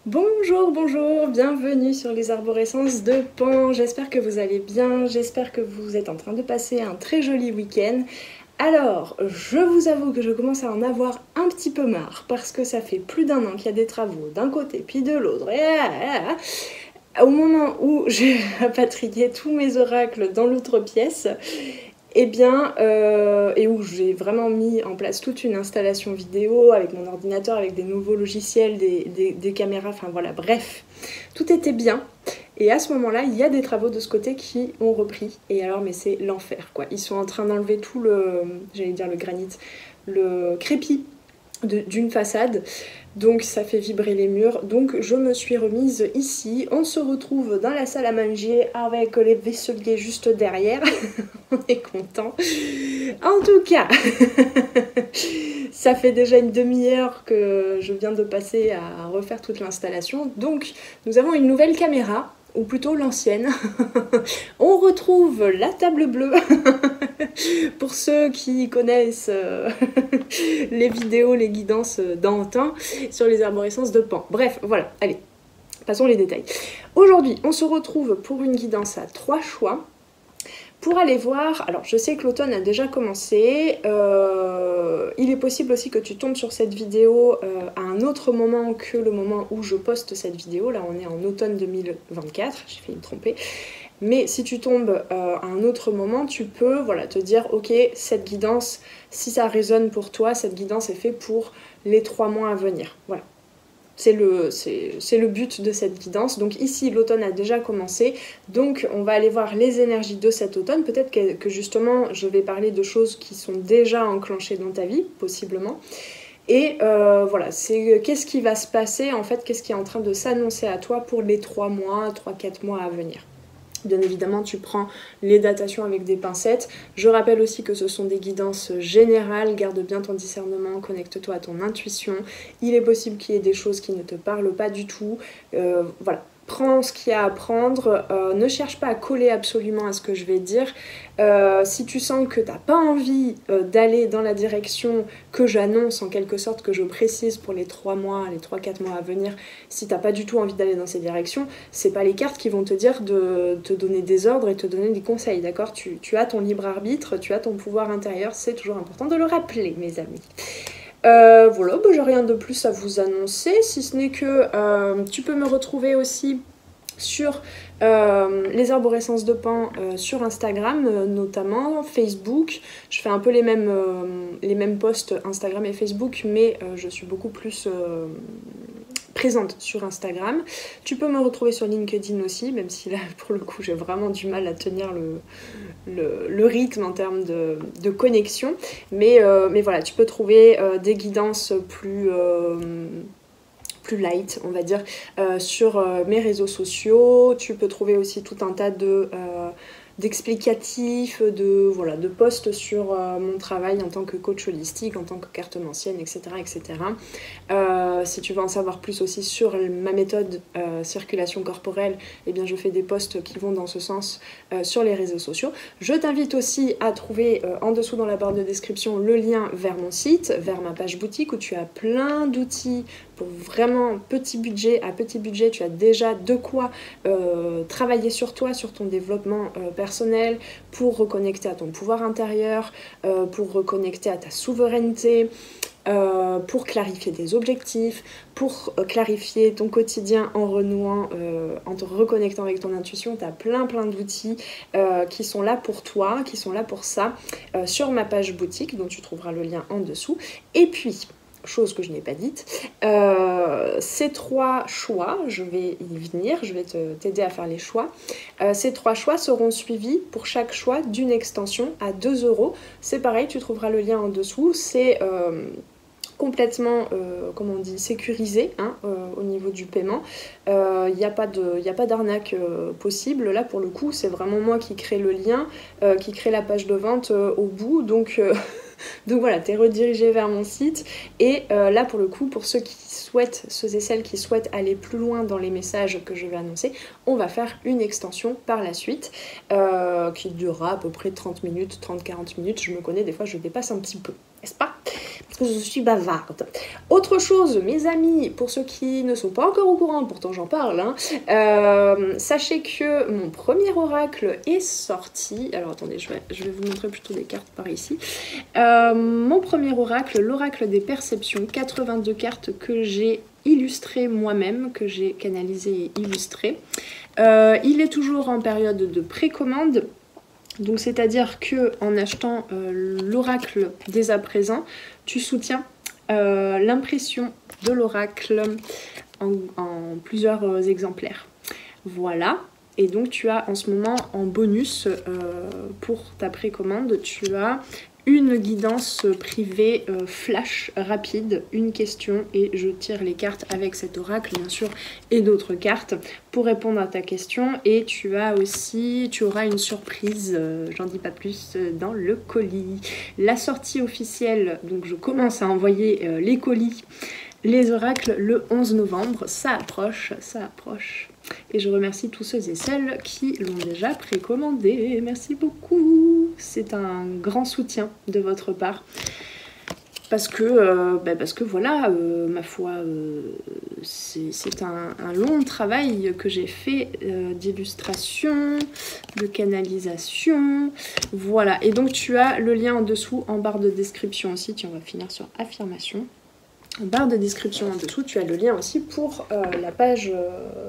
Bonjour, bonjour, bienvenue sur les arborescences de Pan. J'espère que vous allez bien, j'espère que vous êtes en train de passer un très joli week-end. Alors, je vous avoue que je commence à en avoir un petit peu marre parce que ça fait plus d'un an qu'il y a des travaux d'un côté puis de l'autre. Au moment où j'ai rapatrié tous mes oracles dans l'autre pièce, et où j'ai vraiment mis en place toute une installation vidéo avec mon ordinateur, avec des nouveaux logiciels, des caméras, enfin voilà, bref, tout était bien. Et à ce moment-là, il y a des travaux de ce côté qui ont repris. Et alors, mais c'est l'enfer, quoi. Ils sont en train d'enlever tout j'allais dire le granit, le crépi d'une façade. Donc ça fait vibrer les murs. Donc je me suis remise ici. On se retrouve dans la salle à manger avec les vaisseliers juste derrière. On est content. En tout cas, ça fait déjà une demi-heure que je viens de passer à refaire toute l'installation. Donc nous avons une nouvelle caméra, ou plutôt l'ancienne. On retrouve la table bleue. Pour ceux qui connaissent les vidéos, les guidances d'antan sur les arborescences de Pan. Bref, voilà, allez, passons les détails. Aujourd'hui, on se retrouve pour une guidance à 3 choix. Pour aller voir, alors je sais que l'automne a déjà commencé, il est possible aussi que tu tombes sur cette vidéo à un autre moment que le moment où je poste cette vidéo. Là on est en automne 2024, j'ai failli me tromper. Mais si tu tombes à un autre moment, tu peux voilà, te dire ok, cette guidance, si ça résonne pour toi, cette guidance est faite pour les 3 mois à venir. Voilà. C'est le but de cette guidance. Donc ici, l'automne a déjà commencé. Donc on va aller voir les énergies de cet automne. Peut-être que justement, je vais parler de choses qui sont déjà enclenchées dans ta vie, possiblement. Et voilà, c'est qu'est-ce qui va se passer, en fait, qu'est-ce qui est en train de s'annoncer à toi pour les 3 mois, 3-4 mois à venir. Bien évidemment, tu prends les datations avec des pincettes. Je rappelle aussi que ce sont des guidances générales. Garde bien ton discernement, connecte-toi à ton intuition. Il est possible qu'il y ait des choses qui ne te parlent pas du tout. Voilà. Prends ce qu'il y a à prendre, ne cherche pas à coller absolument à ce que je vais dire. Si tu sens que tu n'as pas envie d'aller dans la direction que j'annonce, en quelque sorte, que je précise pour les 3 mois, les 3-4 mois à venir, si tu n'as pas du tout envie d'aller dans ces directions, c'est pas les cartes qui vont te dire de te donner des ordres et te donner des conseils, d'accord ? Tu as ton libre arbitre, tu as ton pouvoir intérieur, c'est toujours important de le rappeler, mes amis. Voilà, j'ai rien de plus à vous annoncer, si ce n'est que tu peux me retrouver aussi sur les arborescences de Pan sur Instagram, notamment Facebook. Je fais un peu les mêmes posts Instagram et Facebook, mais je suis beaucoup plus présente sur Instagram. Tu peux me retrouver sur LinkedIn aussi, même si là, pour le coup, j'ai vraiment du mal à tenir le rythme en termes de connexion. Mais voilà, tu peux trouver des guidances plus light, on va dire, sur mes réseaux sociaux. Tu peux trouver aussi tout un tas d'explicatifs, de posts sur mon travail en tant que coach holistique, en tant que cartomancienne, etc. etc. Si tu veux en savoir plus aussi sur ma méthode circulation corporelle, eh bien je fais des posts qui vont dans ce sens sur les réseaux sociaux. Je t'invite aussi à trouver en dessous dans la barre de description le lien vers mon site, vers ma page boutique où tu as plein d'outils pour vraiment petit budget. À petit budget, tu as déjà de quoi travailler sur toi, sur ton développement personnel, pour reconnecter à ton pouvoir intérieur, pour reconnecter à ta souveraineté, pour clarifier des objectifs, pour clarifier ton quotidien en renouant, en te reconnectant avec ton intuition. Tu as plein d'outils qui sont là pour toi, qui sont là pour ça, sur ma page boutique, dont tu trouveras le lien en dessous. Et puis, chose que je n'ai pas dite, ces 3 choix, je vais y venir, je vais t'aider à faire les choix. Ces 3 choix seront suivis pour chaque choix d'une extension à 2 €. C'est pareil, tu trouveras le lien en dessous. C'est complètement, comment on dit, sécurisé hein, au niveau du paiement. Il n'y a pas d'arnaque possible. Là, pour le coup, c'est vraiment moi qui crée le lien, qui crée la page de vente au bout. Donc voilà, t'es redirigé vers mon site. Et là, pour le coup, pour ceux et celles qui souhaitent aller plus loin dans les messages que je vais annoncer, on va faire une extension par la suite qui durera à peu près 30 minutes, 30-40 minutes. Je me connais, des fois, je dépasse un petit peu, n'est-ce pas ? Je suis bavarde. Autre chose, mes amis, pour ceux qui ne sont pas encore au courant, pourtant j'en parle, hein, sachez que mon premier oracle est sorti. Alors attendez, je vais vous montrer plutôt des cartes par ici. Mon premier oracle, l'oracle des perceptions, 82 cartes que j'ai illustrées moi-même, que j'ai canalisées et illustrées. Il est toujours en période de précommande. Donc c'est-à-dire que en achetant l'oracle dès à présent, tu soutiens l'impression de l'oracle en plusieurs exemplaires. Voilà. Et donc tu as en ce moment en bonus pour ta précommande, tu as une guidance privée flash rapide, une question, et je tire les cartes avec cet oracle bien sûr et d'autres cartes pour répondre à ta question. Et tu auras une surprise, j'en dis pas plus, dans le colis. La sortie officielle, donc je commence à envoyer les colis, les oracles le 11 novembre, ça approche. Et je remercie tous ceux et celles qui l'ont déjà précommandé. Merci beaucoup. C'est un grand soutien de votre part. Parce que voilà, ma foi, c'est un long travail que j'ai fait d'illustration, de canalisation. Voilà. Et donc tu as le lien en dessous, en barre de description aussi. Tiens, on va finir sur affirmation. En barre de description en dessous, tu as le lien aussi pour la page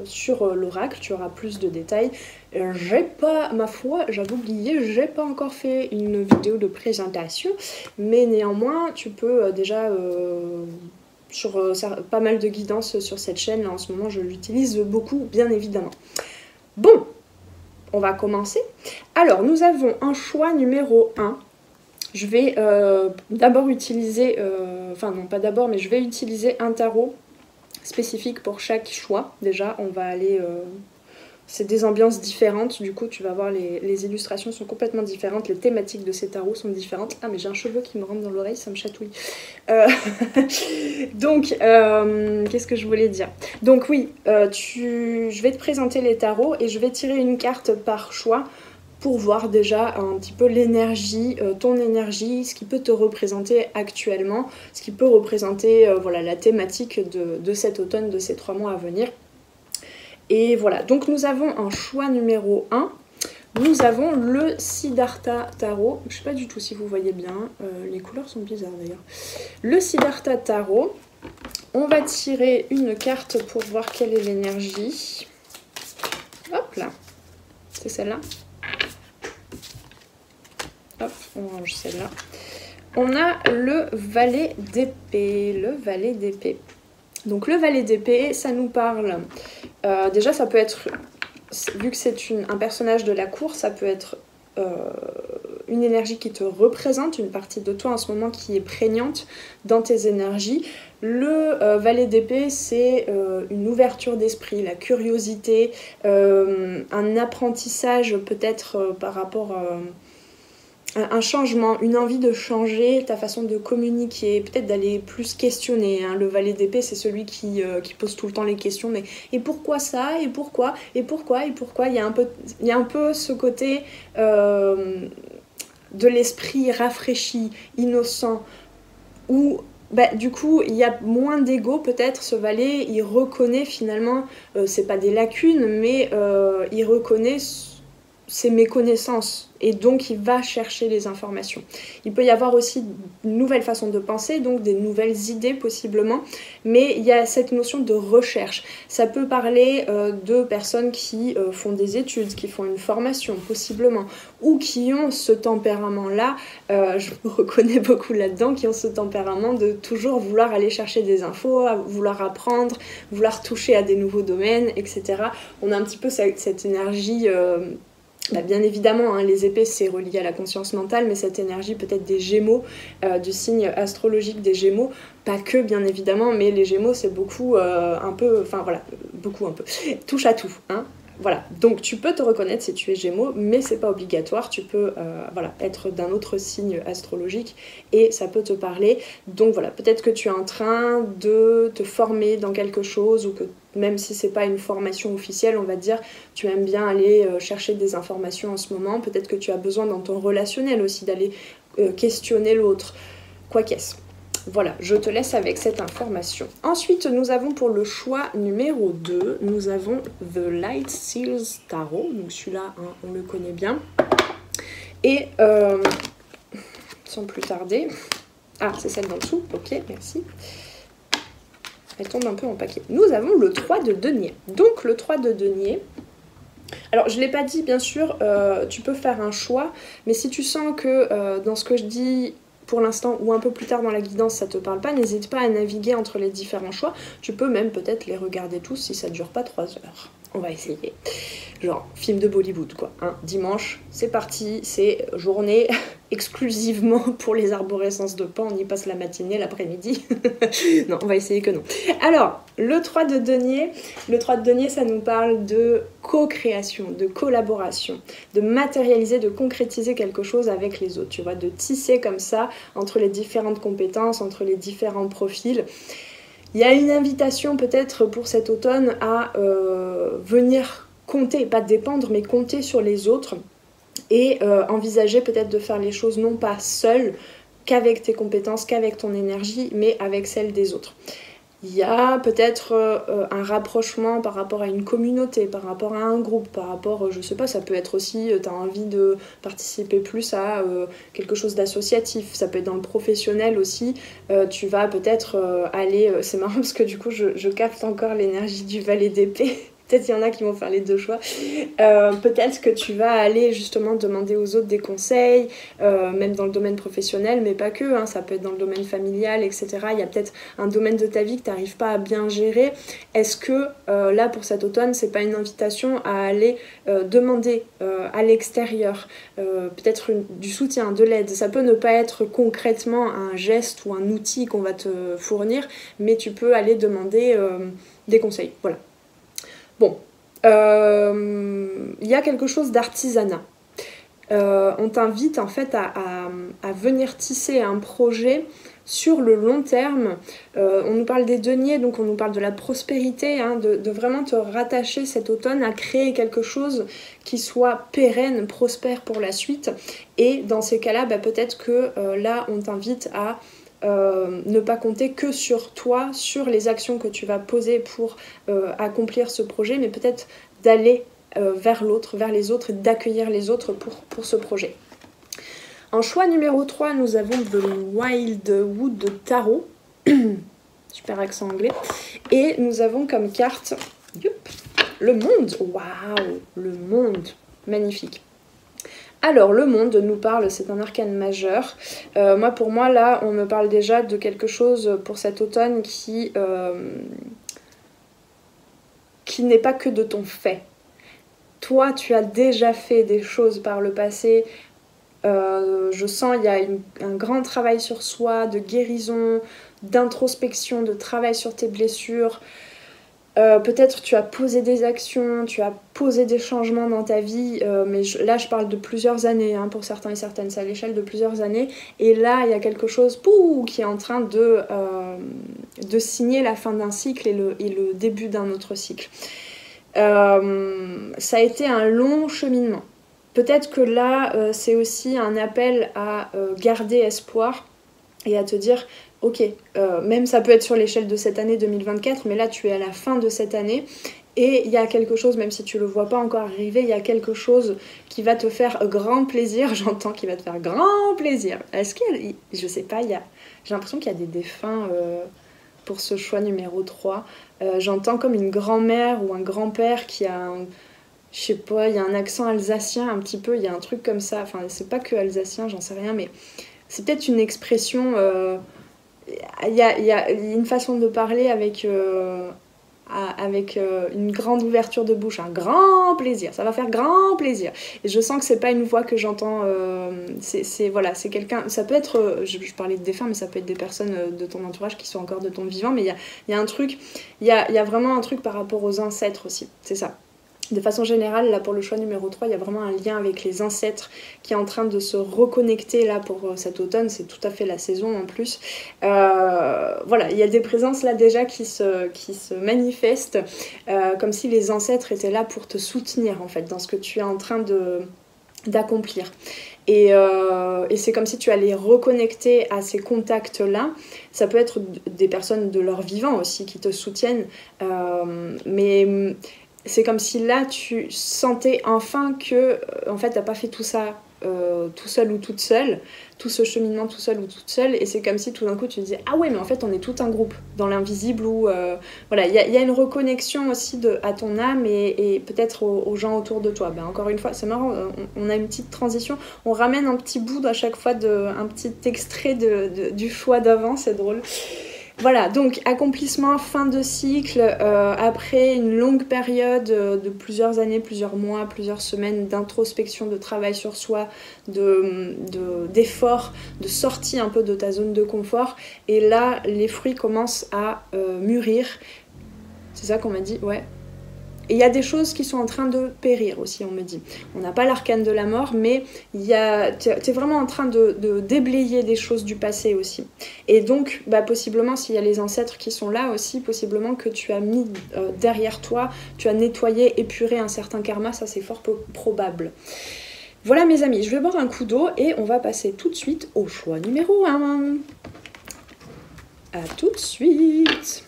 sur l'oracle, tu auras plus de détails. J'ai pas, ma foi, j'avais oublié, j'ai pas encore fait une vidéo de présentation, mais néanmoins, tu peux déjà, sur pas mal de guidance sur cette chaîne, là en ce moment, je l'utilise beaucoup, bien évidemment. Bon, on va commencer. Alors, nous avons un choix numéro 1. Je vais d'abord utiliser, enfin non pas d'abord, mais je vais utiliser un tarot spécifique pour chaque choix. Déjà, on va aller, c'est des ambiances différentes, du coup tu vas voir les illustrations sont complètement différentes, les thématiques de ces tarots sont différentes. Ah mais j'ai un cheveu qui me rentre dans l'oreille, ça me chatouille. Donc, qu'est-ce que je voulais dire? Donc oui, je vais te présenter les tarots et je vais tirer une carte par choix, pour voir déjà un petit peu l'énergie, ton énergie, ce qui peut te représenter actuellement, ce qui peut représenter voilà, la thématique de cet automne, de ces 3 mois à venir. Et voilà, donc nous avons un choix numéro 1. Nous avons le Siddhartha Tarot. Je ne sais pas du tout si vous voyez bien, les couleurs sont bizarres d'ailleurs. Le Siddhartha Tarot. On va tirer une carte pour voir quelle est l'énergie. Hop là, c'est celle-là. Hop, on range celle-là. On a le valet d'épée. Le valet d'épée. Donc le valet d'épée, ça nous parle... déjà, ça peut être... Vu que c'est un personnage de la cour, ça peut être une énergie qui te représente, une partie de toi en ce moment qui est prégnante dans tes énergies. Le valet d'épée, c'est une ouverture d'esprit, la curiosité, un apprentissage peut-être par rapport à... un changement, une envie de changer ta façon de communiquer, peut-être d'aller plus questionner. Hein. Le valet d'épée, c'est celui qui pose tout le temps les questions, mais et pourquoi ça? Et pourquoi? Et pourquoi? Et pourquoi? Il y a un peu ce côté de l'esprit rafraîchi, innocent, où du coup il y a moins d'ego peut-être. Ce valet, il reconnaît finalement, c'est pas des lacunes, mais il reconnaît ses méconnaissances et donc il va chercher les informations. Il peut y avoir aussi une nouvelle façon de penser, donc des nouvelles idées possiblement, mais il y a cette notion de recherche. Ça peut parler de personnes qui font des études, qui font une formation possiblement, ou qui ont ce tempérament-là, je me reconnais beaucoup là-dedans, qui ont ce tempérament de toujours vouloir aller chercher des infos, vouloir apprendre, vouloir toucher à des nouveaux domaines, etc. On a un petit peu cette énergie... bien évidemment, hein, les épées c'est relié à la conscience mentale, mais cette énergie peut-être des Gémeaux, du signe astrologique des Gémeaux, pas que bien évidemment, mais les Gémeaux c'est beaucoup un peu, enfin voilà, beaucoup un peu, touche à tout, hein. Voilà, donc tu peux te reconnaître si tu es Gémeaux, mais c'est pas obligatoire, tu peux voilà, être d'un autre signe astrologique et ça peut te parler. Donc voilà, peut-être que tu es en train de te former dans quelque chose, ou que même si c'est pas une formation officielle, on va dire, tu aimes bien aller chercher des informations en ce moment, peut-être que tu as besoin dans ton relationnel aussi d'aller questionner l'autre, quoi qu'est-ce. Voilà, je te laisse avec cette information. Ensuite, nous avons pour le choix numéro 2, nous avons The Light Seals Tarot. Donc celui-là, hein, on le connaît bien. Et, sans plus tarder... Ah, c'est celle d'en dessous, ok, merci. Elle tombe un peu en paquet. Nous avons le 3 de denier. Donc le 3 de denier... Alors, je ne l'ai pas dit, bien sûr, tu peux faire un choix, mais si tu sens que dans ce que je dis pour l'instant ou un peu plus tard dans la guidance, ça ne te parle pas, n'hésite pas à naviguer entre les différents choix. Tu peux même peut-être les regarder tous si ça ne dure pas 3 heures. On va essayer. Genre, film de Bollywood, quoi. Hein. Dimanche, c'est parti, c'est journée exclusivement pour les arborescences de Pan. On y passe la matinée, l'après-midi. Non, on va essayer que non. Alors, le 3 de denier, ça nous parle de co-création, de collaboration, de matérialiser, de concrétiser quelque chose avec les autres, tu vois, de tisser comme ça entre les différentes compétences, entre les différents profils. Il y a une invitation peut-être pour cet automne à venir compter, pas dépendre, mais compter sur les autres et envisager peut-être de faire les choses non pas seul, qu'avec tes compétences, qu'avec ton énergie, mais avec celle des autres. Il y a peut-être un rapprochement par rapport à une communauté, par rapport à un groupe, par rapport, je sais pas, ça peut être aussi, tu as envie de participer plus à quelque chose d'associatif, ça peut être dans le professionnel aussi, tu vas peut-être aller, c'est marrant parce que du coup je capte encore l'énergie du valet d'épée. Peut-être il y en a qui vont faire les deux choix. Peut-être que tu vas aller justement demander aux autres des conseils, même dans le domaine professionnel, mais pas que, hein, ça peut être dans le domaine familial, etc. Il y a peut-être un domaine de ta vie que tu n'arrives pas à bien gérer. Est-ce que là, pour cet automne, c'est pas une invitation à aller demander à l'extérieur peut-être du soutien, de l'aide? Ça peut ne pas être concrètement un geste ou un outil qu'on va te fournir, mais tu peux aller demander des conseils. Voilà. Bon, il y a quelque chose d'artisanat. On t'invite en fait à venir tisser un projet sur le long terme. On nous parle des deniers, donc on nous parle de la prospérité, hein, de vraiment te rattacher cet automne à créer quelque chose qui soit pérenne, prospère pour la suite. Et dans ces cas-là, bah, peut-être que là, on t'invite à ne pas compter que sur toi, sur les actions que tu vas poser pour accomplir ce projet, mais peut-être d'aller vers l'autre, vers les autres, et d'accueillir les autres pour ce projet. En choix numéro 3, nous avons The Wildwood Tarot, super accent anglais, et nous avons comme carte le monde. Waouh, le monde, magnifique. Alors, le monde nous parle, c'est un arcane majeur. Pour moi, là, on me parle déjà de quelque chose pour cet automne qui n'est pas que de ton fait. Toi, tu as déjà fait des choses par le passé. Je sens il y a un grand travail sur soi, de guérison, d'introspection, de travail sur tes blessures. Peut-être tu as posé des actions, tu as posé des changements dans ta vie, mais là je parle de plusieurs années, hein, pour certains et certaines, c'est à l'échelle de plusieurs années, et là il y a quelque chose qui est en train de signer la fin d'un cycle et le début d'un autre cycle. Ça a été un long cheminement. Peut-être que là c'est aussi un appel à garder espoir et à te dire ok, même ça peut être sur l'échelle de cette année 2024, mais là tu es à la fin de cette année et il y a quelque chose, même si tu le vois pas encore arriver, il y a quelque chose qui va te faire grand plaisir, j'entends qu'il va te faire grand plaisir. Est-ce qu'il y a, je sais pas, j'ai l'impression qu'il y a des défunts pour ce choix numéro 3. J'entends comme une grand-mère ou un grand-père qui a je sais pas, il y a un accent alsacien un petit peu, il y a un truc comme ça, enfin c'est pas que alsacien, j'en sais rien, mais c'est peut-être une expression... Il y a une façon de parler avec une grande ouverture de bouche, un grand plaisir, ça va faire grand plaisir. Et je sens que c'est pas une voix que j'entends, voilà, c'est quelqu'un, ça peut être, je parlais de défunts, mais ça peut être des personnes de ton entourage qui sont encore de ton vivant, mais il y a un truc, il y a vraiment un truc par rapport aux ancêtres aussi, c'est ça. De façon générale, là pour le choix numéro 3, il y a vraiment un lien avec les ancêtres qui est en train de se reconnecter là pour cet automne, c'est tout à fait la saison en plus. Voilà, il y a des présences là déjà qui se manifestent, comme si les ancêtres étaient là pour te soutenir en fait dans ce que tu es en train de d'accomplir. Et c'est comme si tu allais reconnecter à ces contacts-là. Ça peut être des personnes de leur vivant aussi qui te soutiennent, mais c'est comme si là tu sentais enfin que en fait t'as pas fait tout ça tout seul ou toute seule, tout ce cheminement tout seul ou toute seule, et c'est comme si tout d'un coup tu te dis ah ouais mais en fait on est tout un groupe dans l'invisible, où voilà, il y a une reconnexion aussi à ton âme et peut-être aux gens autour de toi. Ben, encore une fois c'est marrant, on a une petite transition, on ramène un petit bout à chaque fois, un petit extrait du choix d'avant, c'est drôle. Voilà, donc accomplissement, fin de cycle, après une longue période de plusieurs années, plusieurs mois, plusieurs semaines d'introspection, de travail sur soi, d'effort, de sortie un peu de ta zone de confort. Et là, les fruits commencent à mûrir. C'est ça qu'on m'a dit, ouais. Et il y a des choses qui sont en train de périr aussi, on me dit. On n'a pas l'arcane de la mort, mais t'es vraiment en train de déblayer des choses du passé aussi. Et donc, bah, possiblement, s'il y a les ancêtres qui sont là aussi, possiblement que tu as mis derrière toi, tu as nettoyé, épuré un certain karma, ça c'est fort probable. Voilà mes amis, je vais boire un coup d'eau et on va passer tout de suite au choix numéro 1. À tout de suite.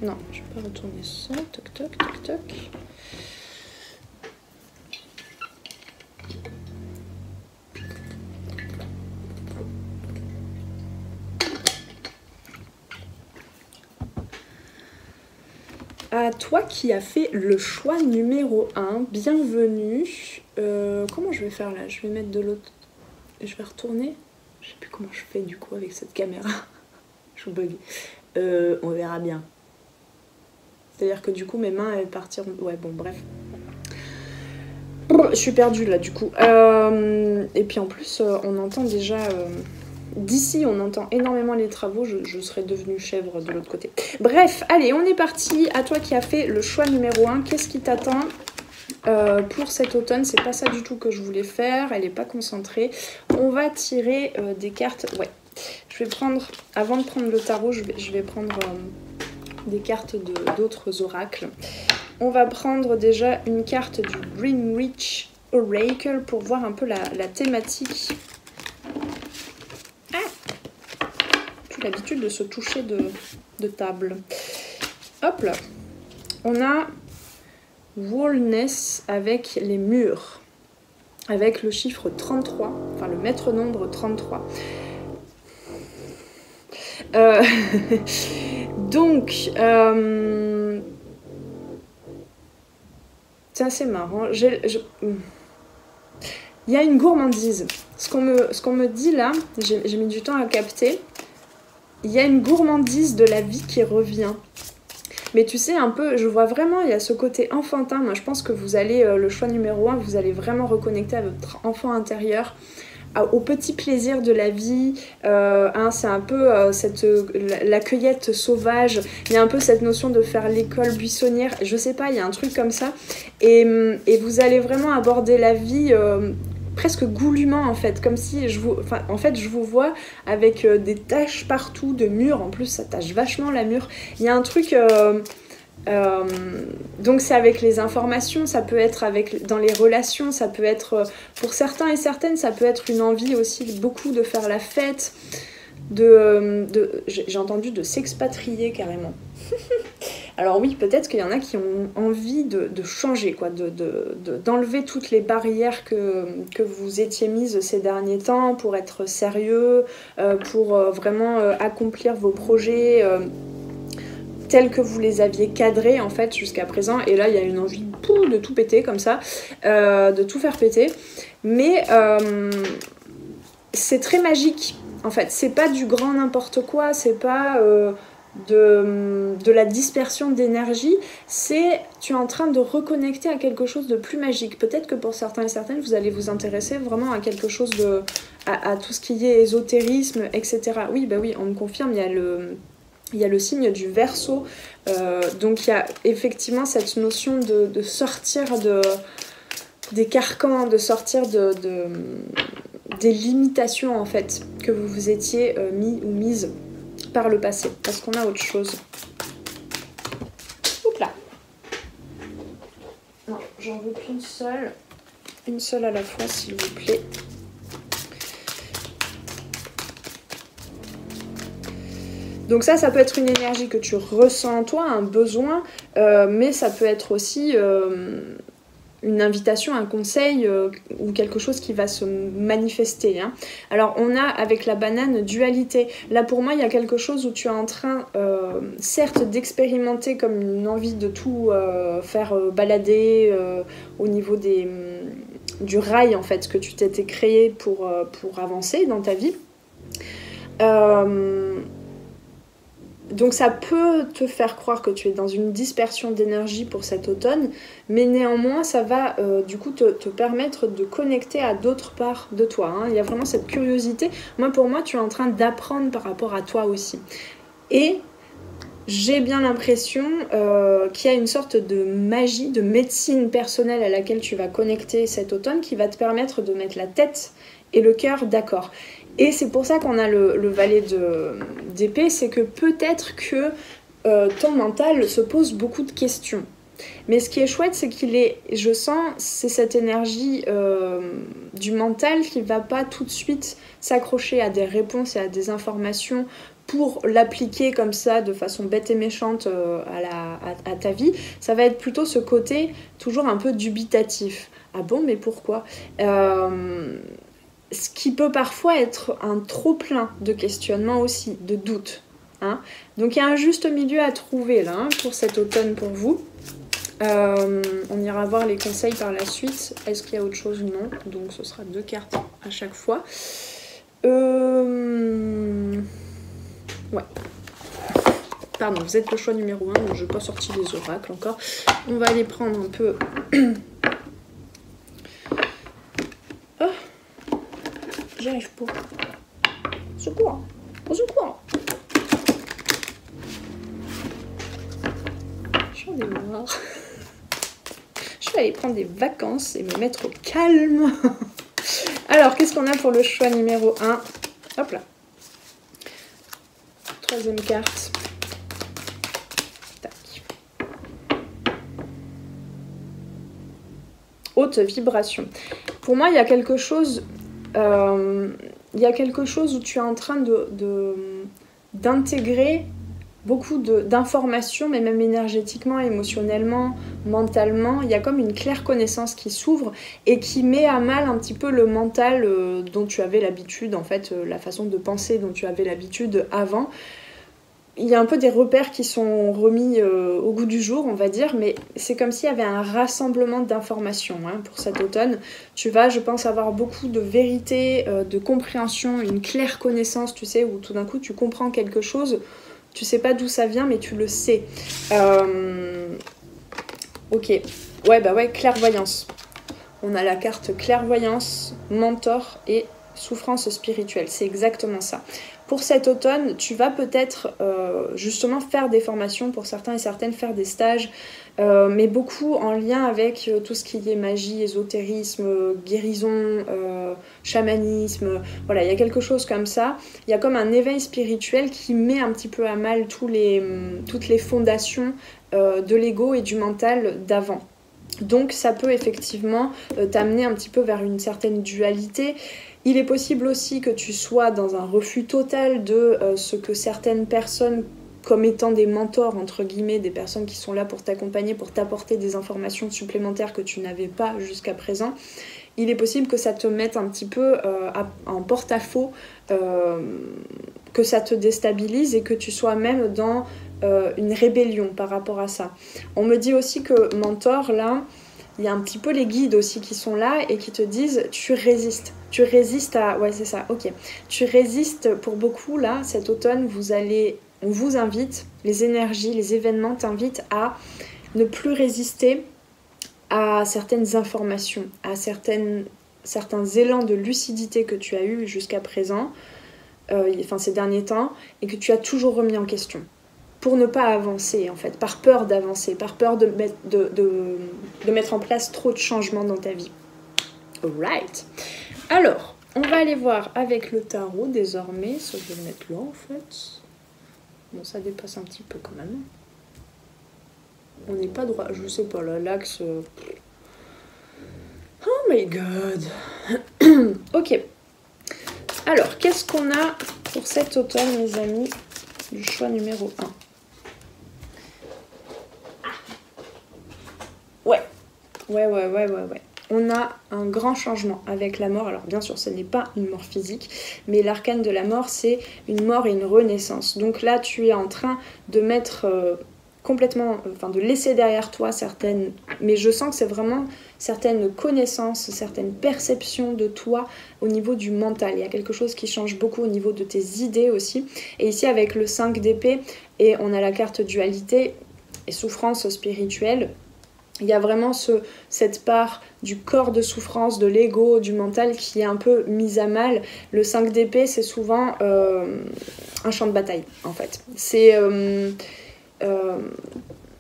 Non, je vais pas retourner ça. Toc, toc, toc, toc. À toi qui as fait le choix numéro 1, bienvenue. Comment je vais faire là? Je vais mettre de l'autre... Je vais retourner. Je sais plus comment je fais du coup avec cette caméra. Je bug. On verra bien. C'est-à-dire que du coup mes mains elles partiront... Ouais bon bref. Je suis perdue là du coup. Et puis en plus on entend déjà... D'ici on entend énormément les travaux, je serais devenue chèvre de l'autre côté. Bref, allez on est parti. À toi qui as fait le choix numéro 1, qu'est-ce qui t'attend pour cet automne? C'est pas ça du tout que je voulais faire, elle est pas concentrée. On va tirer des cartes, ouais. Je vais prendre, avant de prendre le tarot, je vais prendre... des cartes d'autres oracles. On va prendre déjà une carte du Greenwich Oracle pour voir un peu la thématique. Ah, j'ai l'habitude de se toucher de table. Hop là. On a Wallness avec les murs, avec le chiffre 33, enfin le maître nombre 33. Donc, c'est assez marrant. Il y a une gourmandise. Ce qu'on me dit là, j'ai mis du temps à capter. Il y a une gourmandise de la vie qui revient. Mais tu sais, un peu, je vois vraiment, il y a ce côté enfantin. Moi, je pense que vous allez, le choix numéro 1, vous allez vraiment reconnecter à votre enfant intérieur, au petit plaisir de la vie. C'est un peu la cueillette sauvage. Il y a un peu cette notion de faire l'école buissonnière. Je sais pas, il y a un truc comme ça. Et vous allez vraiment aborder la vie... presque goulûment en fait, comme si je vous vois avec des taches partout de murs, en plus ça tache vachement la mur. Il y a un truc, donc c'est avec les informations, ça peut être dans les relations, ça peut être, pour certains et certaines, ça peut être une envie aussi beaucoup de faire la fête, j'ai entendu de s'expatrier carrément. Alors oui, peut-être qu'il y en a qui ont envie de changer, quoi, d'enlever toutes les barrières que vous étiez mises ces derniers temps pour être sérieux, pour vraiment accomplir vos projets tels que vous les aviez cadrés en fait jusqu'à présent. Et là, il y a une envie de tout péter comme ça, de tout faire péter. Mais c'est très magique en fait. C'est pas du grand n'importe quoi, c'est pas... de la dispersion d'énergie, tu es en train de reconnecter à quelque chose de plus magique. Peut-être que pour certains et certaines, vous allez vous intéresser vraiment à quelque chose à tout ce qui est ésotérisme, etc. Oui, bah oui, on me confirme, il y a le signe du Verseau, donc il y a effectivement cette notion de sortir des carcans, de sortir des limitations en fait que vous vous étiez mis ou mise par le passé, parce qu'on a autre chose. Oups là. Non, j'en veux qu'une seule. Une seule à la fois, s'il vous plaît. Donc ça peut être une énergie que tu ressens en toi, un besoin, mais ça peut être aussi une invitation, un conseil ou quelque chose qui va se manifester. Hein. Alors on a avec la banane dualité. Là pour moi il y a quelque chose où tu es en train certes d'expérimenter comme une envie de tout faire balader au niveau du rail en fait que tu t'étais créé pour avancer dans ta vie. Donc ça peut te faire croire que tu es dans une dispersion d'énergie pour cet automne, mais néanmoins ça va du coup te permettre de connecter à d'autres parts de toi. Hein. Il y a vraiment cette curiosité. Pour moi, tu es en train d'apprendre par rapport à toi aussi. Et j'ai bien l'impression qu'il y a une sorte de magie, de médecine personnelle à laquelle tu vas connecter cet automne qui va te permettre de mettre la tête et le cœur d'accord. Et c'est pour ça qu'on a le valet d'épée, c'est que peut-être que ton mental se pose beaucoup de questions. Mais ce qui est chouette, c'est je sens, c'est cette énergie du mental qui ne va pas tout de suite s'accrocher à des réponses et à des informations pour l'appliquer comme ça de façon bête et méchante à ta vie. Ça va être plutôt ce côté toujours un peu dubitatif. Ah bon, mais pourquoi ce qui peut parfois être un trop-plein de questionnements aussi, de doutes. Hein. Donc il y a un juste milieu à trouver là, hein, pour cet automne pour vous. On ira voir les conseils par la suite. Est-ce qu'il y a autre chose ou non? Donc ce sera 2 cartes à chaque fois. Ouais. Pardon, vous êtes le choix numéro 1, donc je n'ai pas sorti les oracles encore. On va aller prendre un peu... J'y arrive pas. Secours! Au secours! J'en ai marre. Je vais aller prendre des vacances et me mettre au calme. Alors, qu'est-ce qu'on a pour le choix numéro 1? Hop là. 3e carte. Tac. Haute vibration. Pour moi, il y a quelque chose... où tu es en train d'intégrer beaucoup d'informations, mais même énergétiquement, émotionnellement, mentalement. Il y a comme une claire connaissance qui s'ouvre et qui met à mal un petit peu le mental dont tu avais l'habitude, en fait, la façon de penser dont tu avais l'habitude avant. Il y a un peu des repères qui sont remis au goût du jour, on va dire, mais c'est comme s'il y avait un rassemblement d'informations hein, pour cet automne. Tu vas, je pense, avoir beaucoup de vérité, de compréhension, une claire connaissance, tu sais, où tout d'un coup tu comprends quelque chose, tu sais pas d'où ça vient, mais tu le sais. Ok, ouais, clairvoyance. On a la carte clairvoyance, mentor et souffrance spirituelle, c'est exactement ça. Pour cet automne, tu vas peut-être justement faire des formations pour certains et certaines, faire des stages, mais beaucoup en lien avec tout ce qui est magie, ésotérisme, guérison, chamanisme. Voilà, il y a quelque chose comme ça. Il y a comme un éveil spirituel qui met un petit peu à mal toutes les fondations de l'ego et du mental d'avant. Donc ça peut effectivement t'amener un petit peu vers une certaine dualité. Il est possible aussi que tu sois dans un refus total de ce que certaines personnes, comme étant des mentors, entre guillemets, des personnes qui sont là pour t'accompagner, pour t'apporter des informations supplémentaires que tu n'avais pas jusqu'à présent, il est possible que ça te mette un petit peu en porte-à-faux, que ça te déstabilise et que tu sois même dans une rébellion par rapport à ça. On me dit aussi que mentor, là, il y a un petit peu les guides aussi qui sont là et qui te disent tu résistes à... Ouais c'est ça, ok. Tu résistes pour beaucoup là, cet automne on vous invite, les énergies, les événements t'invitent à ne plus résister à certaines informations, à certains élans de lucidité que tu as eu jusqu'à présent, ces derniers temps, et que tu as toujours remis en question. Pour ne pas avancer en fait, par peur d'avancer, par peur de mettre en place trop de changements dans ta vie. Alright. Alors, on va aller voir avec le tarot désormais, ça je vais le mettre là en fait. Bon, ça dépasse un petit peu quand même. On n'est pas droit, je sais pas là, l'axe... my god. Ok. Alors, qu'est-ce qu'on a pour cet automne, mes amis, du choix numéro 1? Ouais. On a un grand changement avec la mort. Alors bien sûr, ce n'est pas une mort physique, mais l'arcane de la mort, c'est une mort et une renaissance. Donc là, tu es en train de mettre complètement, enfin de laisser derrière toi certaines, mais je sens que c'est vraiment certaines connaissances, certaines perceptions de toi au niveau du mental. Il y a quelque chose qui change beaucoup au niveau de tes idées aussi. Et ici, avec le 5 d'épée, et on a la carte dualité et souffrance spirituelle, il y a vraiment cette part du corps de souffrance, de l'ego, du mental qui est un peu mise à mal. Le 5 d'épée, c'est souvent un champ de bataille, en fait.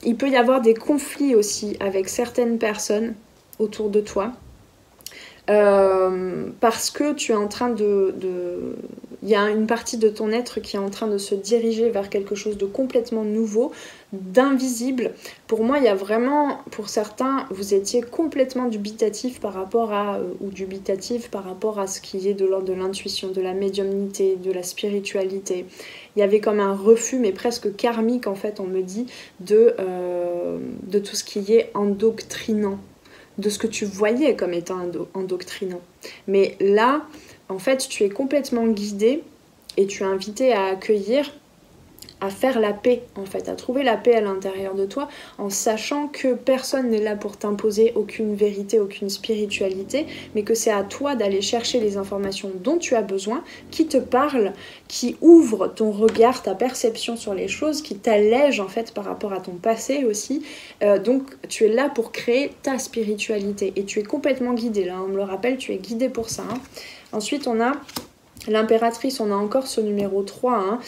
Il peut y avoir des conflits aussi avec certaines personnes autour de toi. Parce que tu es en train il y a une partie de ton être qui est en train de se diriger vers quelque chose de complètement nouveau, d'invisible. Pour moi, il y a vraiment, pour certains, vous étiez complètement dubitatif par rapport à, ou dubitatif par rapport à ce qui est de l'ordre de l'intuition, de la médiumnité, de la spiritualité. Il y avait comme un refus, mais presque karmique, en fait, on me dit, de tout ce qui est endoctrinant, de ce que tu voyais comme étant endoctrinant. Mais là, en fait, tu es complètement guidé et tu es invité à accueillir, à faire la paix, en fait, à trouver la paix à l'intérieur de toi, en sachant que personne n'est là pour t'imposer aucune vérité, aucune spiritualité, mais que c'est à toi d'aller chercher les informations dont tu as besoin, qui te parlent, qui ouvrent ton regard, ta perception sur les choses, qui t'allègent, en fait, par rapport à ton passé aussi. Donc, tu es là pour créer ta spiritualité, et tu es complètement guidé, là, on me le rappelle, tu es guidé pour ça. Hein. Ensuite, on a l'impératrice, on a encore ce numéro 3. Hein.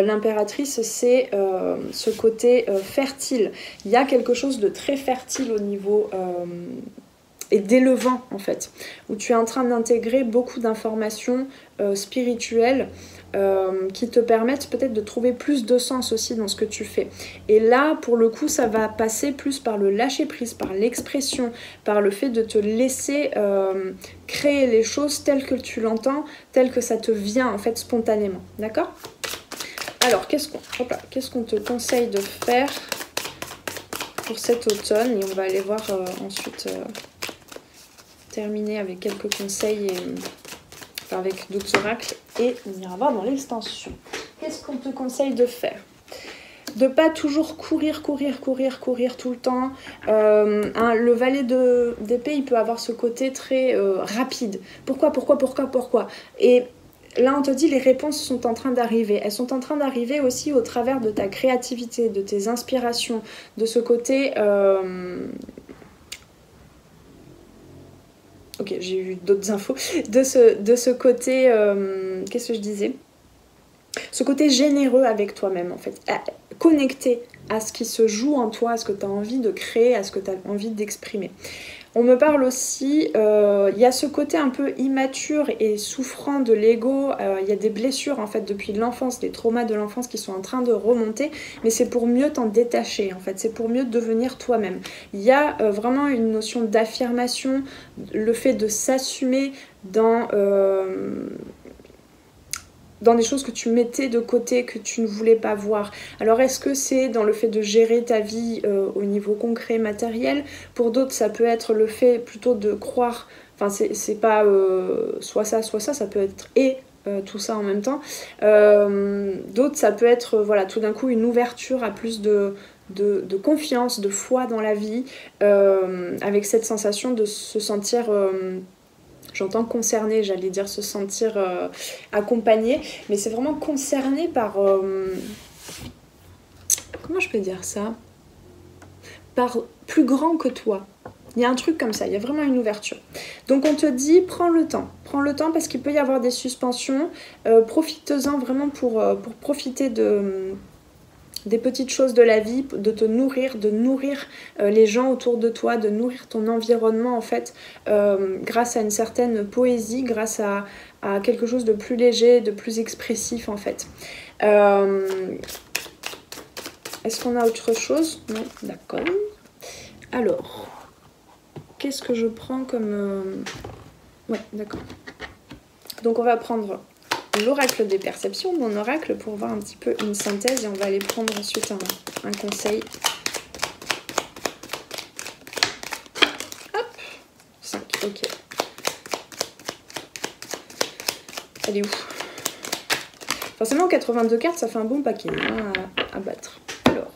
L'impératrice, c'est ce côté fertile. Il y a quelque chose de très fertile au niveau et d'élevant, en fait, où tu es en train d'intégrer beaucoup d'informations spirituelles qui te permettent peut-être de trouver plus de sens aussi dans ce que tu fais. Et là, pour le coup, ça va passer plus par le lâcher-prise, par l'expression, par le fait de te laisser créer les choses telles que tu l'entends, telles que ça te vient, en fait, spontanément. D'accord ? Alors, qu'est-ce qu'on te conseille de faire pour cet automne ? Et on va aller voir ensuite, terminer avec quelques conseils avec d'autres oracles, et on ira voir dans l'extension. Qu'est-ce qu'on te conseille de faire ? De pas toujours courir tout le temps. Le valet d'épée, il peut avoir ce côté très rapide. Pourquoi ? Et là, on te dit, les réponses sont en train d'arriver. Elles sont en train d'arriver aussi au travers de ta créativité, de tes inspirations, de ce côté... Ok, j'ai eu d'autres infos. De ce côté... qu'est-ce que je disais ? Ce côté généreux avec toi-même, en fait. Connecté à ce qui se joue en toi, à ce que tu as envie de créer, à ce que tu as envie d'exprimer. On me parle aussi, il y a ce côté un peu immature et souffrant de l'ego, il y a des blessures en fait depuis l'enfance, des traumas de l'enfance qui sont en train de remonter, mais c'est pour mieux t'en détacher en fait, c'est pour mieux devenir toi-même. Il y a vraiment une notion d'affirmation, le fait de s'assumer dans des choses que tu mettais de côté, que tu ne voulais pas voir. Alors est-ce que c'est dans le fait de gérer ta vie au niveau concret, matériel ? Pour d'autres, ça peut être le fait plutôt de croire, enfin c'est pas soit ça, ça peut être tout ça en même temps. D'autres, ça peut être voilà, tout d'un coup une ouverture à plus de confiance, de foi dans la vie, avec cette sensation de se sentir... J'entends concerné, j'allais dire se sentir accompagné, mais c'est vraiment concerné par... comment je peux dire ça ? Par plus grand que toi. Il y a un truc comme ça, il y a vraiment une ouverture. Donc on te dit, prends le temps parce qu'il peut y avoir des suspensions, profite-en vraiment pour profiter des petites choses de la vie, de te nourrir, de nourrir les gens autour de toi, de nourrir ton environnement en fait, grâce à une certaine poésie, grâce à quelque chose de plus léger, de plus expressif en fait. Est-ce qu'on a autre chose ? Non, d'accord. Alors, qu'est-ce que je prends comme... Ouais, d'accord. Donc on va prendre l'oracle des perceptions, mon oracle, pour voir un petit peu une synthèse, et on va aller prendre ensuite un conseil. Hop, 5, ok. Elle est où? Forcément, 82 cartes, ça fait un bon paquet hein, à battre. Alors,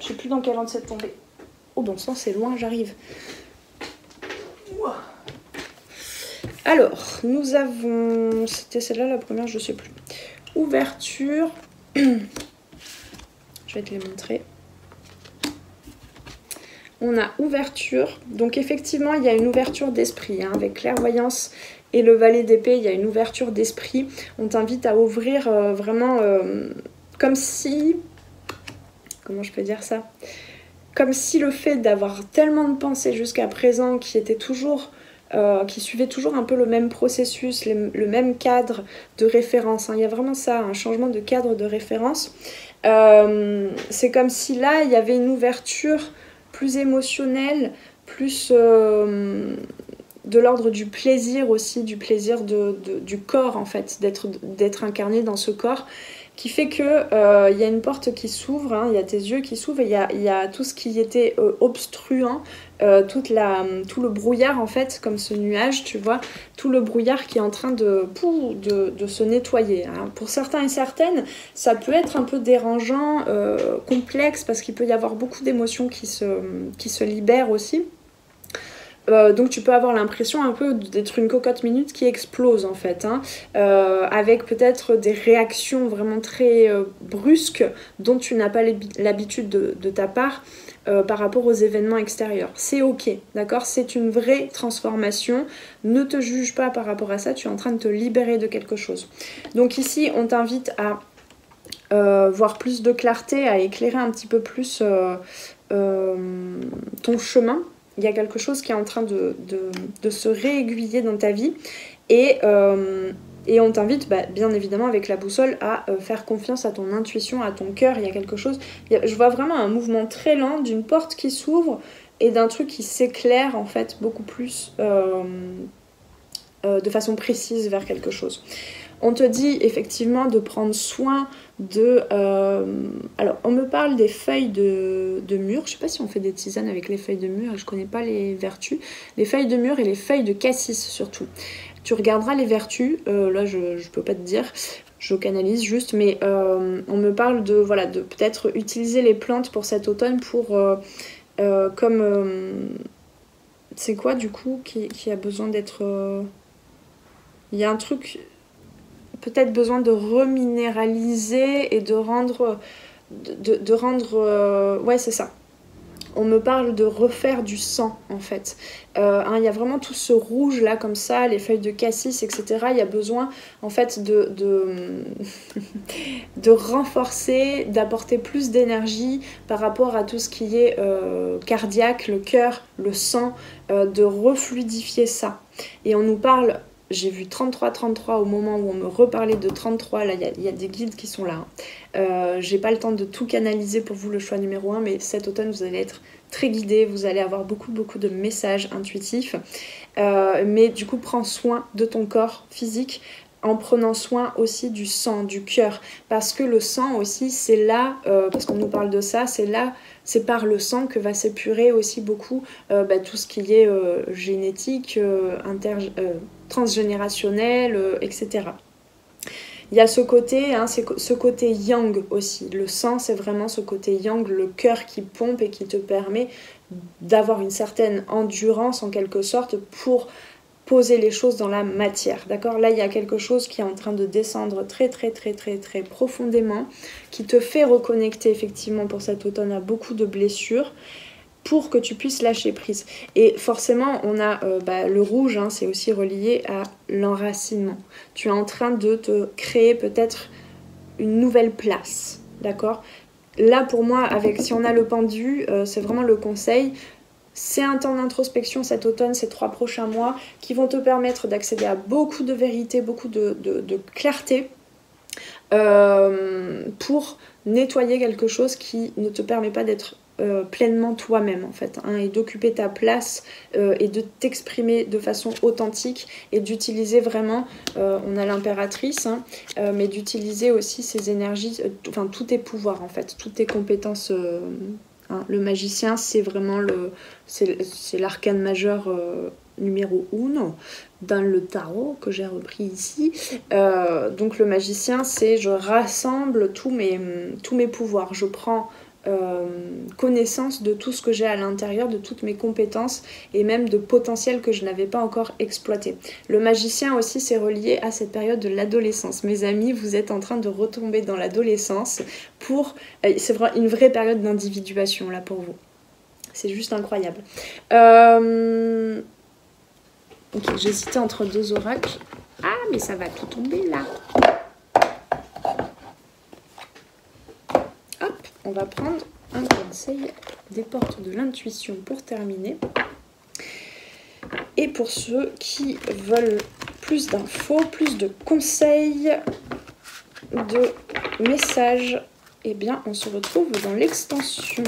je sais plus dans quel ordre c'est tombé. Oh bon sang, c'est loin, j'arrive. Alors, nous avons... C'était celle-là la première, je sais plus. Ouverture. Je vais te les montrer. On a ouverture. Donc effectivement, il y a une ouverture d'esprit. Hein, avec clairvoyance et le valet d'épée, il y a une ouverture d'esprit. On t'invite à ouvrir vraiment comme si... Comment je peux dire ça? Comme si le fait d'avoir tellement de pensées jusqu'à présent qui étaient toujours... qui suivait toujours un peu le même processus, le même cadre de référence. Hein. Il y a vraiment ça, un changement de cadre de référence. C'est comme si là, il y avait une ouverture plus émotionnelle, plus de l'ordre du plaisir aussi, du plaisir du corps en fait, d'être incarné dans ce corps, qui fait que y a une porte qui s'ouvre, hein, y a tes yeux qui s'ouvrent, et il y a tout ce qui était obstruant, tout le brouillard en fait, comme ce nuage, tu vois, tout le brouillard qui est en train de se nettoyer. Hein. Pour certains et certaines, ça peut être un peu dérangeant, complexe, parce qu'il peut y avoir beaucoup d'émotions qui se libèrent aussi. Donc tu peux avoir l'impression un peu d'être une cocotte minute qui explose en fait, hein, avec peut-être des réactions vraiment très brusques dont tu n'as pas l'habitude de ta part par rapport aux événements extérieurs. C'est ok, d'accord? C'est une vraie transformation. Ne te juge pas par rapport à ça, tu es en train de te libérer de quelque chose. Donc ici, on t'invite à voir plus de clarté, à éclairer un petit peu plus ton chemin. Il y a quelque chose qui est en train de se réaiguiller dans ta vie et on t'invite bien évidemment avec la boussole à faire confiance à ton intuition, à ton cœur. Il y a quelque chose, je vois vraiment un mouvement très lent d'une porte qui s'ouvre et d'un truc qui s'éclaire en fait beaucoup plus de façon précise vers quelque chose. On te dit effectivement de prendre soin de... alors, on me parle des feuilles de mûre. Je sais pas si on fait des tisanes avec les feuilles de mûre. Je connais pas les vertus. Les feuilles de mûre et les feuilles de cassis surtout. Tu regarderas les vertus. Là, je peux pas te dire. Je canalise juste. Mais on me parle de peut-être utiliser les plantes pour cet automne pour... c'est quoi du coup qui a besoin d'être... Il y a un truc... peut-être besoin de reminéraliser et de rendre ouais c'est ça, on me parle de refaire du sang en fait. Il y a vraiment tout ce rouge là comme ça, les feuilles de cassis etc. Il y a besoin en fait de renforcer, d'apporter plus d'énergie par rapport à tout ce qui est cardiaque, le cœur, le sang, de refluidifier ça. Et on nous parle... J'ai vu 33 au moment où on me reparlait de 33. Là, il y a des guides qui sont là. Hein. J'ai pas le temps de tout canaliser pour vous, le choix numéro 1, mais cet automne, vous allez être très guidés. Vous allez avoir beaucoup de messages intuitifs. Mais du coup, prends soin de ton corps physique en prenant soin aussi du sang, du cœur. Parce que le sang aussi, c'est là, parce qu'on nous parle de ça, c'est là... C'est par le sang que va s'épurer aussi beaucoup tout ce qui est génétique, transgénérationnel, etc. Il y a ce côté, hein, ce côté yang aussi. Le sang, c'est vraiment ce côté yang, le cœur qui pompe et qui te permet d'avoir une certaine endurance en quelque sorte pour poser les choses dans la matière, d'accord? Là, il y a quelque chose qui est en train de descendre très profondément, qui te fait reconnecter effectivement pour cet automne à beaucoup de blessures, pour que tu puisses lâcher prise. Et forcément, on a le rouge, hein, c'est aussi relié à l'enracinement. Tu es en train de te créer peut-être une nouvelle place, d'accord? Là, pour moi, si on a le pendu, c'est vraiment le conseil. C'est un temps d'introspection cet automne, ces 3 prochains mois, qui vont te permettre d'accéder à beaucoup de vérité, beaucoup de clarté, pour nettoyer quelque chose qui ne te permet pas d'être pleinement toi-même en fait, hein, et d'occuper ta place et de t'exprimer de façon authentique et d'utiliser vraiment, on a l'impératrice, hein, mais d'utiliser aussi ces énergies, enfin tous tes pouvoirs en fait, toutes tes compétences. Hein. Le magicien, c'est vraiment c'est l'arcane majeur numéro 1 dans le tarot que j'ai repris ici. Donc le magicien, c'est je rassemble tous mes pouvoirs, je prends connaissance de tout ce que j'ai à l'intérieur, de toutes mes compétences et même de potentiel que je n'avais pas encore exploité. Le magicien aussi, c'est relié à cette période de l'adolescence. Mes amis, vous êtes en train de retomber dans l'adolescence c'est vraiment une vraie période d'individuation là pour vous. C'est juste incroyable. Ok, j'hésitais entre 2 oracles. Ah, mais ça va tout tomber là. Hop, on va prendre un conseil des portes de l'intuition pour terminer. Et pour ceux qui veulent plus d'infos, plus de conseils, de messages, eh bien on se retrouve dans l'extension.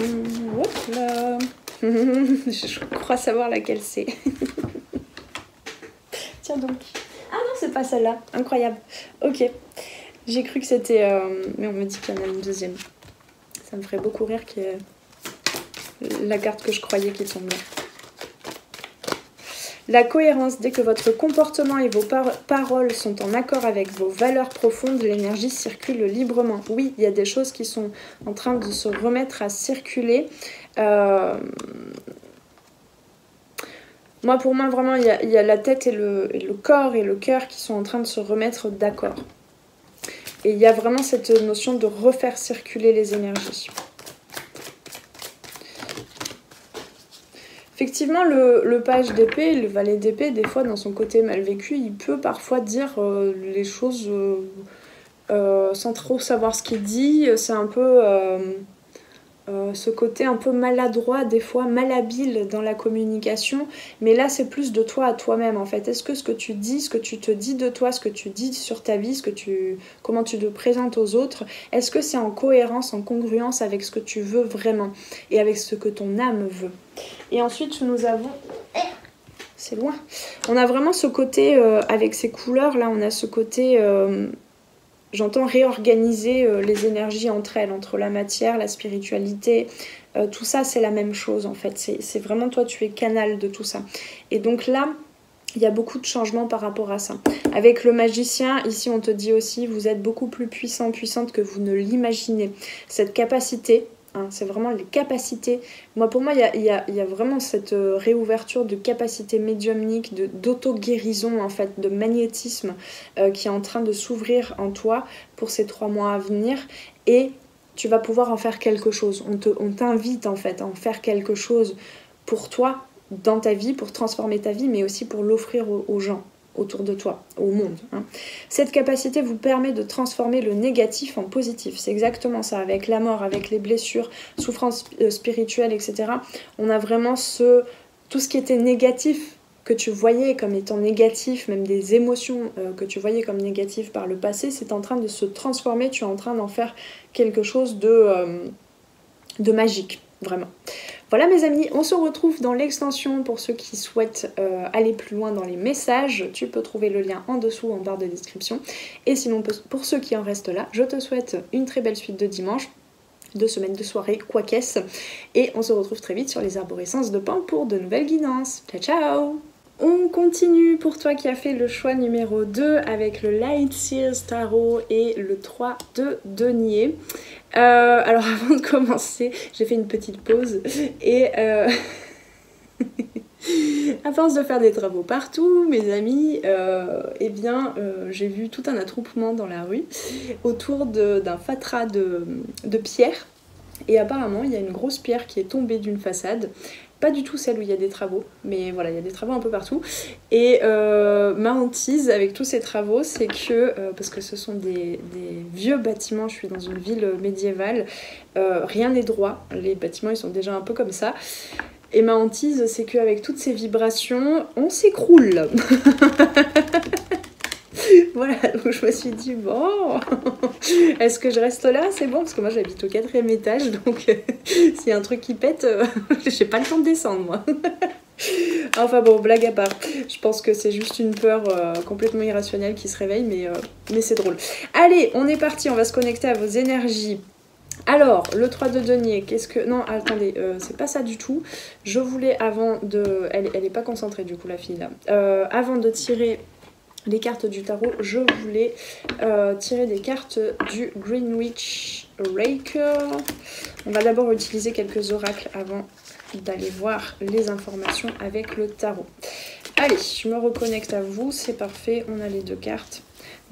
Hop là. Je crois savoir laquelle c'est. Tiens donc. Ah non, c'est pas celle-là. Incroyable. Ok. J'ai cru que c'était... mais on me dit qu'il y en a une deuxième. Ça me ferait beaucoup rire qu'il y ait la carte que je croyais qui tombe là. La cohérence, dès que votre comportement et vos paroles sont en accord avec vos valeurs profondes, l'énergie circule librement. Oui, il y a des choses qui sont en train de se remettre à circuler. Pour moi, vraiment, il y a la tête et le corps et le cœur qui sont en train de se remettre d'accord. Et il y a vraiment cette notion de refaire circuler les énergies. Effectivement, le page d'épée, le valet d'épée, des fois, dans son côté mal vécu, il peut parfois dire les choses sans trop savoir ce qu'il dit. C'est un peu ce côté un peu maladroit, des fois malhabile dans la communication. Mais là, c'est plus de toi à toi-même, en fait. Est-ce que ce que tu dis, ce que tu te dis de toi, ce que tu dis sur ta vie, comment tu te présentes aux autres, est-ce que c'est en cohérence, en congruence avec ce que tu veux vraiment et avec ce que ton âme veut? Et ensuite, nous avons... C'est loin. On a vraiment ce côté, avec ces couleurs-là, on a ce côté... J'entends réorganiser les énergies entre elles, entre la matière, la spiritualité, tout ça c'est la même chose en fait, c'est vraiment toi tu es canal de tout ça. Et donc là, il y a beaucoup de changements par rapport à ça. Avec le magicien, ici on te dit aussi, vous êtes beaucoup plus puissant, puissante que vous ne l'imaginez. Cette capacité... c'est vraiment les capacités. Pour moi, il y a vraiment cette réouverture de capacités médiumniques, d'auto-guérison, en fait, de magnétisme qui est en train de s'ouvrir en toi pour ces 3 mois à venir. Et tu vas pouvoir en faire quelque chose. On t'invite, en fait, à en faire quelque chose pour toi, dans ta vie, pour transformer ta vie, mais aussi pour l'offrir aux gens autour de toi, au monde. Cette capacité vous permet de transformer le négatif en positif. C'est exactement ça, avec la mort, avec les blessures, souffrances spirituelles, etc. On a vraiment tout ce qui était négatif, que tu voyais comme étant négatif, même des émotions que tu voyais comme négatives par le passé, c'est en train de se transformer, tu es en train d'en faire quelque chose de magique, vraiment. Voilà mes amis, on se retrouve dans l'extension pour ceux qui souhaitent aller plus loin dans les messages. Tu peux trouver le lien en dessous en barre de description. Et sinon pour ceux qui en restent là, je te souhaite une très belle suite de dimanche, de semaine, de soirée, quoi qu'est-ce. Et on se retrouve très vite sur les arborescences de Pan pour de nouvelles guidances. Ciao ciao! On continue pour toi qui as fait le choix numéro 2 avec le Light Seals Tarot et le 3 de denier. Alors avant de commencer, j'ai fait une petite pause et à force de faire des travaux partout, mes amis, j'ai vu tout un attroupement dans la rue autour d'un fatras de pierres. Et apparemment, il y a une grosse pierre qui est tombée d'une façade. Pas du tout celle où il y a des travaux, mais voilà, il y a des travaux un peu partout. Et ma hantise avec tous ces travaux, c'est que, parce que ce sont des vieux bâtiments, je suis dans une ville médiévale, rien n'est droit, les bâtiments ils sont déjà un peu comme ça. Et ma hantise, c'est qu'avec toutes ces vibrations, on s'écroule. Voilà, donc je me suis dit, bon, est-ce que je reste là? C'est bon, parce que moi j'habite au 4e étage, donc s'il y a un truc qui pète, j'ai pas le temps de descendre, moi. Enfin bon, blague à part, je pense que c'est juste une peur complètement irrationnelle qui se réveille, mais c'est drôle. Allez, on est parti, on va se connecter à vos énergies. Alors, le 3 de denier, qu'est-ce que... Non, attendez, c'est pas ça du tout. Je voulais, avant de... Elle est pas concentrée, du coup, la fille, là. Avant de tirer les cartes du tarot, je voulais tirer des cartes du Greenwich Raker. On va d'abord utiliser quelques oracles avant d'aller voir les informations avec le tarot. Allez, je me reconnecte à vous, c'est parfait, on a les 2 cartes.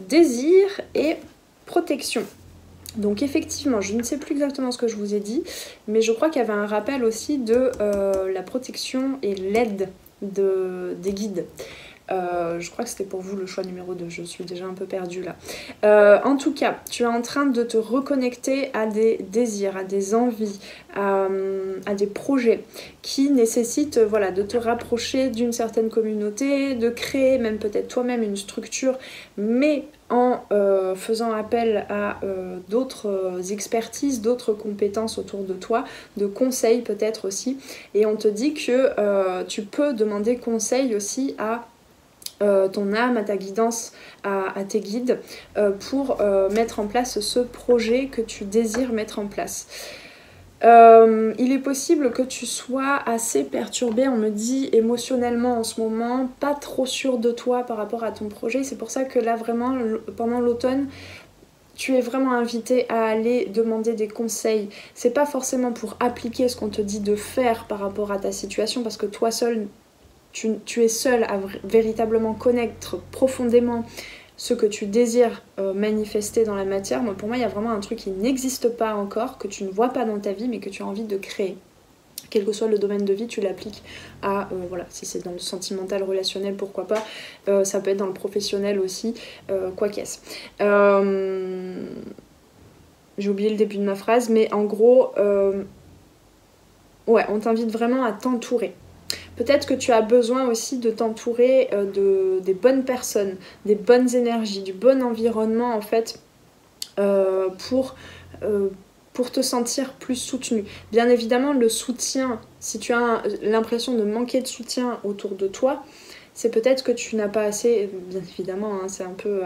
Désir et protection. Donc effectivement, je ne sais plus exactement ce que je vous ai dit, mais je crois qu'il y avait un rappel aussi de la protection et l'aide des guides. Je crois que c'était pour vous le choix numéro 2, je suis déjà un peu perdue là. En tout cas, tu es en train de te reconnecter à des désirs, à des envies, à des projets qui nécessitent voilà, de te rapprocher d'une certaine communauté, de créer même peut-être toi-même une structure, mais en faisant appel à d'autres expertises, d'autres compétences autour de toi, de conseils peut-être aussi. Et on te dit que tu peux demander conseil aussi à ton âme, à ta guidance, à tes guides pour mettre en place ce projet que tu désires mettre en place. Il est possible que tu sois assez perturbé, on me dit, émotionnellement en ce moment, pas trop sûr de toi par rapport à ton projet. C'est pour ça que là vraiment, pendant l'automne, tu es vraiment invité à aller demander des conseils. C'est pas forcément pour appliquer ce qu'on te dit de faire par rapport à ta situation, parce que toi seul, tu es seul à véritablement connaître profondément ce que tu désires manifester dans la matière. Moi, pour moi, il y a vraiment un truc qui n'existe pas encore, que tu ne vois pas dans ta vie, mais que tu as envie de créer. Quel que soit le domaine de vie, tu l'appliques à, voilà, si c'est dans le sentimental, relationnel, pourquoi pas. Ça peut être dans le professionnel aussi, quoi qu'est-ce. J'ai oublié le début de ma phrase, mais en gros, ouais, on t'invite vraiment à t'entourer. Peut-être que tu as besoin aussi de t'entourer des bonnes personnes, des bonnes énergies, du bon environnement en fait pour te sentir plus soutenu. Bien évidemment, le soutien, si tu as l'impression de manquer de soutien autour de toi, c'est peut-être que tu n'as pas assez, bien évidemment, hein, c'est un peu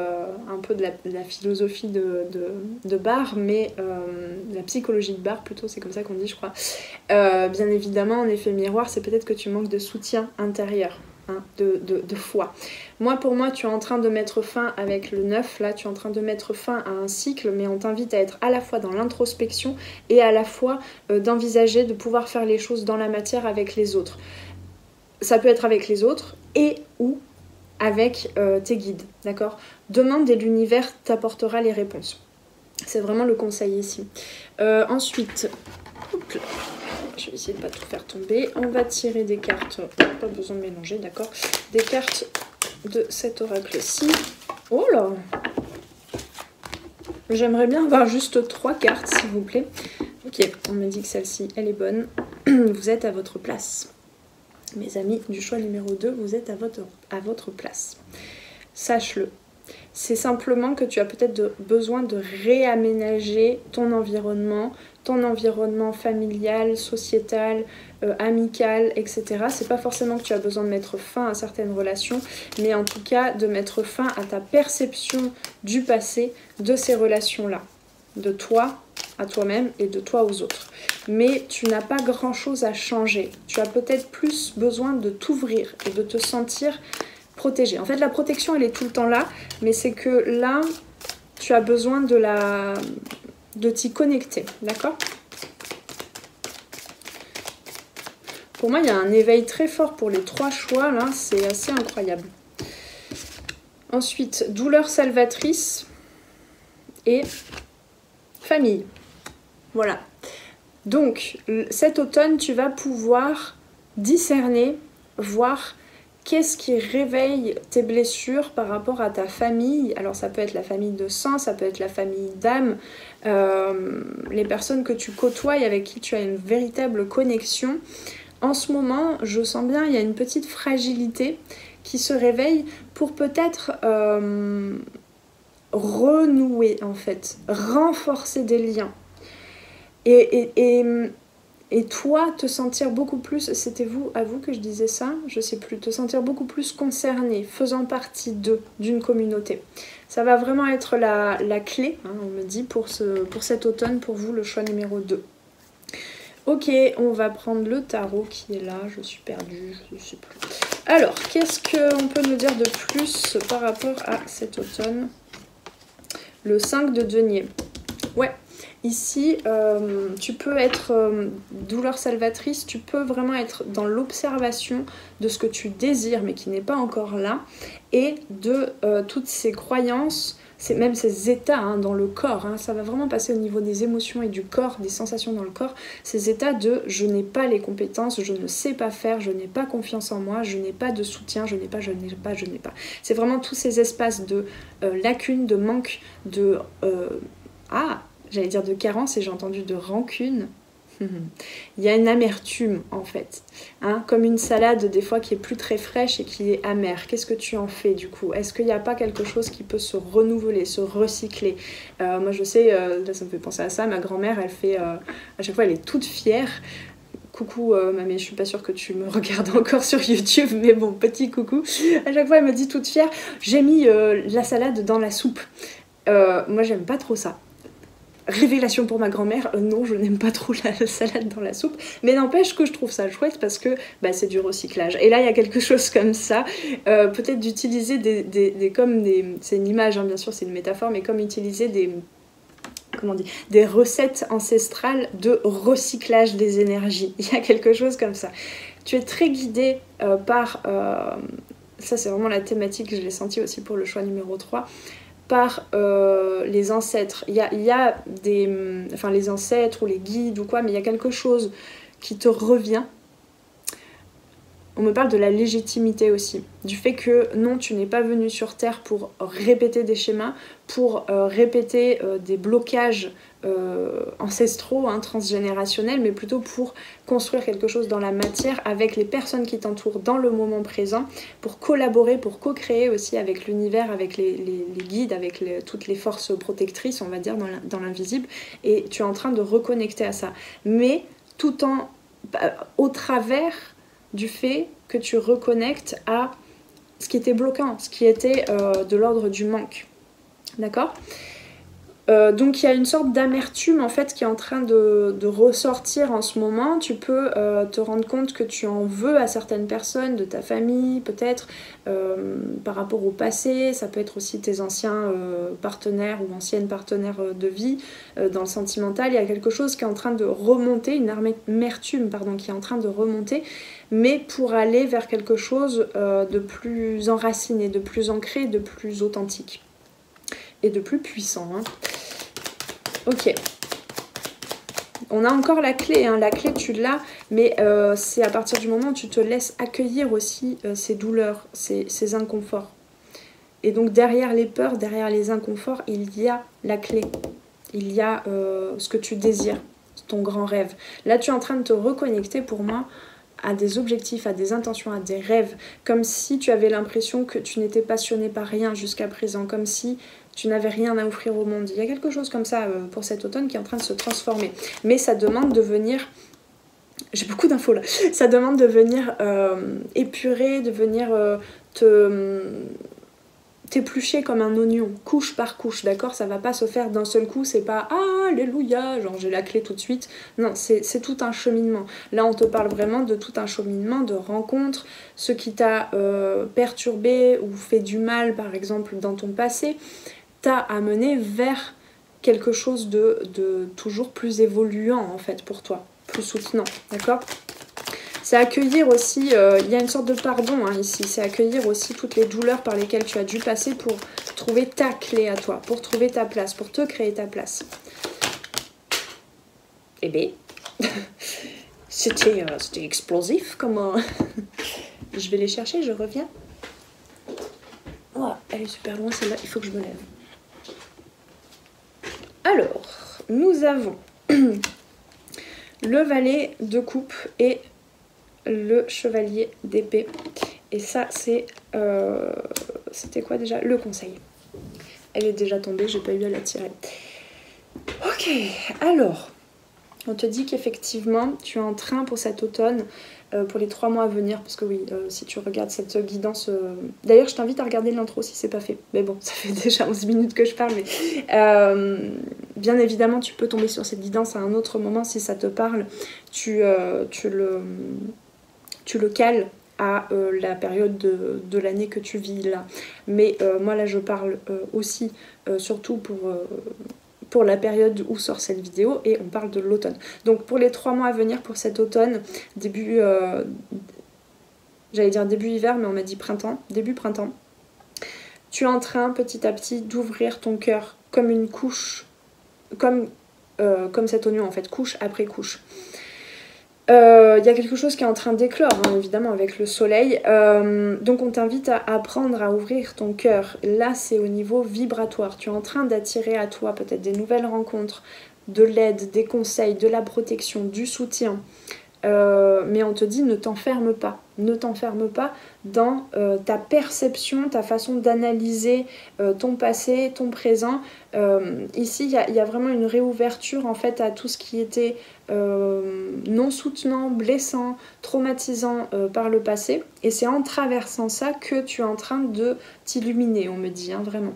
de la philosophie de Barre, mais la psychologie de Barre plutôt, c'est comme ça qu'on dit je crois. Bien évidemment, en effet miroir, c'est peut-être que tu manques de soutien intérieur, hein, de foi. Pour moi, tu es en train de mettre fin avec le 9, là tu es en train de mettre fin à un cycle, mais on t'invite à être à la fois dans l'introspection et à la fois d'envisager de pouvoir faire les choses dans la matière avec les autres. Ça peut être avec les autres et ou avec tes guides, d'accord? Demande et l'univers t'apportera les réponses. C'est vraiment le conseil ici. Ensuite, hop là, je vais essayer de ne pas tout faire tomber. On va tirer des cartes, pas besoin de mélanger, d'accord? Des cartes de cet oracle-ci. Oh là! J'aimerais bien avoir juste 3 cartes, s'il vous plaît. Ok, on me dit que celle-ci, elle est bonne. Vous êtes à votre place. Mes amis du choix numéro 2, vous êtes à votre place. Sache-le. C'est simplement que tu as peut-être besoin de réaménager ton environnement familial, sociétal, amical, etc. C'est pas forcément que tu as besoin de mettre fin à certaines relations, mais en tout cas de mettre fin à ta perception du passé de ces relations-là. De toi à toi-même et de toi aux autres. Mais tu n'as pas grand-chose à changer. Tu as peut-être plus besoin de t'ouvrir et de te sentir protégé. En fait, la protection, elle est tout le temps là, mais c'est que là, tu as besoin de t'y connecter, d'accord? Pour moi, il y a un éveil très fort pour les 3 choix, là, c'est assez incroyable. Ensuite, douleur salvatrice et famille. Voilà. Donc, cet automne, tu vas pouvoir discerner, voir qu'est-ce qui réveille tes blessures par rapport à ta famille. Alors, ça peut être la famille de sang, ça peut être la famille d'âme, les personnes que tu côtoies et avec qui tu as une véritable connexion. En ce moment, je sens bien, il y a une petite fragilité qui se réveille pour peut-être renouer en fait, renforcer des liens. Et toi, te sentir beaucoup plus, c'était à vous que je disais ça, je sais plus, te sentir beaucoup plus concerné, faisant partie d'une communauté. Ça va vraiment être la clé, hein, on me dit, pour cet automne, pour vous, le choix numéro 2. Ok, on va prendre le tarot qui est là, je suis perdue, je ne sais plus. Alors, qu'est-ce qu'on peut nous dire de plus par rapport à cet automne? Le 5 de denier. Ouais. Ici, tu peux être douleur salvatrice, tu peux vraiment être dans l'observation de ce que tu désires mais qui n'est pas encore là et de toutes ces croyances, même ces états hein, dans le corps, hein, ça va vraiment passer au niveau des émotions et du corps, des sensations dans le corps, ces états de je n'ai pas les compétences, je ne sais pas faire, je n'ai pas confiance en moi, je n'ai pas de soutien, je n'ai pas. C'est vraiment tous ces espaces de lacunes, de manque, de... j'allais dire de carence et j'ai entendu de rancune. Il y a une amertume en fait, hein, comme une salade des fois qui est plus très fraîche et qui est amère. Qu'est-ce que tu en fais du coup? Est-ce qu'il n'y a pas quelque chose qui peut se renouveler, se recycler? Moi je sais, là ça me fait penser à ça, ma grand-mère elle fait, à chaque fois elle est toute fière. Coucou mamie, je suis pas sûre que tu me regardes encore sur YouTube, mais bon, petit coucou. À chaque fois elle me dit toute fière, j'ai mis la salade dans la soupe. Moi j'aime pas trop ça. Révélation pour ma grand-mère, non je n'aime pas trop la salade dans la soupe, mais n'empêche que je trouve ça chouette parce que bah, c'est du recyclage. Et là il y a quelque chose comme ça, peut-être d'utiliser c'est une image hein, bien sûr c'est une métaphore, mais comme utiliser des recettes ancestrales de recyclage des énergies. Il y a quelque chose comme ça. Tu es très guidé par... ça c'est vraiment la thématique, je l'ai senti aussi pour le choix numéro 3, par les ancêtres. Il y a des... Enfin les ancêtres ou les guides ou quoi, mais il y a quelque chose qui te revient. On me parle de la légitimité aussi, du fait que non, tu n'es pas venu sur Terre pour répéter des schémas, pour répéter des blocages ancestraux, hein, transgénérationnels, mais plutôt pour construire quelque chose dans la matière avec les personnes qui t'entourent dans le moment présent, pour collaborer, pour co-créer aussi avec l'univers, avec les guides, avec toutes les forces protectrices, on va dire, dans l'invisible, et tu es en train de reconnecter à ça. Mais tout au travers du fait que tu reconnectes à ce qui était bloquant, ce qui était de l'ordre du manque. D'accord ? Donc il y a une sorte d'amertume en fait qui est en train de ressortir en ce moment. Tu peux te rendre compte que tu en veux à certaines personnes de ta famille peut-être par rapport au passé. Ça peut être aussi tes anciens partenaires ou anciennes partenaires de vie. Dans le sentimental, il y a quelque chose qui est en train de remonter, une amertume pardon, qui est en train de remonter, mais pour aller vers quelque chose de plus enraciné, de plus ancré, de plus authentique et de plus puissant. Hein. Ok. On a encore la clé, hein. La clé tu l'as, mais c'est à partir du moment où tu te laisses accueillir aussi ces douleurs, ces inconforts. Et donc derrière les peurs, derrière les inconforts, il y a la clé. Il y a ce que tu désires, ton grand rêve. Là tu es en train de te reconnecter pour moi à des objectifs, à des intentions, à des rêves, comme si tu avais l'impression que tu n'étais passionné par rien jusqu'à présent, comme si tu n'avais rien à offrir au monde. Il y a quelque chose comme ça pour cet automne qui est en train de se transformer. Mais ça demande de venir... J'ai beaucoup d'infos là. Ça demande de venir épurer, de venir t'éplucher comme un oignon, couche par couche, d'accord? Ça va pas se faire d'un seul coup, c'est pas « Ah, alléluia !» genre j'ai la clé tout de suite. Non, c'est tout un cheminement. Là, on te parle vraiment de tout un cheminement, de rencontres, ce qui t'a perturbé ou fait du mal, par exemple, dans ton passé, t'a amené vers quelque chose de toujours plus évoluant, en fait, pour toi, plus soutenant, d'accord? C'est accueillir aussi, il y a une sorte de pardon hein, ici, c'est accueillir aussi toutes les douleurs par lesquelles tu as dû passer pour trouver ta clé à toi, pour trouver ta place, pour te créer ta place. Eh bien, c'était explosif, comment... Je vais les chercher, je reviens. Oh, elle est super loin celle-là, il faut que je me lève. Alors, nous avons le valet de coupe et le chevalier d'épée. Et ça, c'était quoi déjà? Le conseil. Elle est déjà tombée, j'ai pas eu à la tirer. Ok, alors, on te dit qu'effectivement, tu es en train pour cet automne, pour les 3 mois à venir, parce que oui, si tu regardes cette guidance... D'ailleurs, je t'invite à regarder l'intro si c'est pas fait. Mais bon, ça fait déjà 11 minutes que je parle, mais... bien évidemment, tu peux tomber sur cette guidance à un autre moment si ça te parle. Tu le cales à la période de l'année que tu vis là. Mais moi là, je parle aussi, surtout pour la période où sort cette vidéo, et on parle de l'automne. Donc pour les 3 mois à venir pour cet automne, j'allais dire début hiver, mais on m'a dit printemps, début printemps, tu es en train petit à petit d'ouvrir ton cœur comme une couche, comme cet oignon en fait, couche après couche. Il y a quelque chose qui est en train d'éclore, hein, évidemment, avec le soleil. Donc on t'invite à apprendre à ouvrir ton cœur. Là, c'est au niveau vibratoire. Tu es en train d'attirer à toi peut-être des nouvelles rencontres, de l'aide, des conseils, de la protection, du soutien. Mais on te dit ne t'enferme pas. Ne t'enferme pas dans ta perception, ta façon d'analyser ton passé, ton présent. Ici, il y a vraiment une réouverture en fait à tout ce qui était non soutenant, blessant, traumatisant par le passé. Et c'est en traversant ça que tu es en train de t'illuminer, on me dit, hein, vraiment.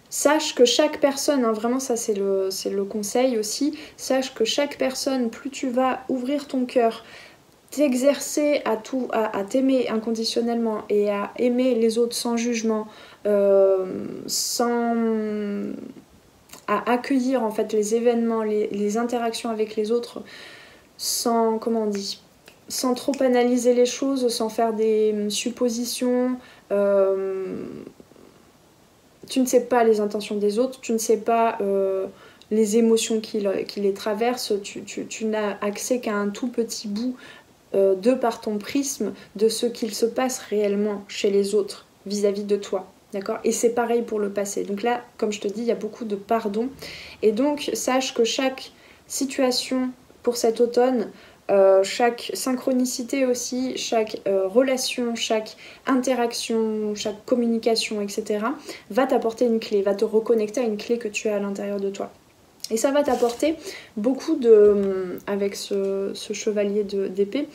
Sache que chaque personne, hein, vraiment ça c'est le conseil aussi, sache que chaque personne, plus tu vas ouvrir ton cœur, t'exercer à t'aimer inconditionnellement et à aimer les autres sans jugement, à accueillir en fait les événements, les interactions avec les autres sans, comment on dit, sans trop analyser les choses, sans faire des suppositions. Tu ne sais pas les intentions des autres, tu ne sais pas les émotions qui les traversent, tu n'as accès qu'à un tout petit bout de par ton prisme de ce qu'il se passe réellement chez les autres vis-à-vis de toi. D'accord ? Et c'est pareil pour le passé. Donc là, comme je te dis, il y a beaucoup de pardon. Et donc, sache que chaque situation pour cet automne, chaque synchronicité aussi, chaque relation, chaque interaction, chaque communication, etc. va t'apporter une clé, va te reconnecter à une clé que tu as à l'intérieur de toi. Et ça va t'apporter beaucoup avec ce chevalier d'épée,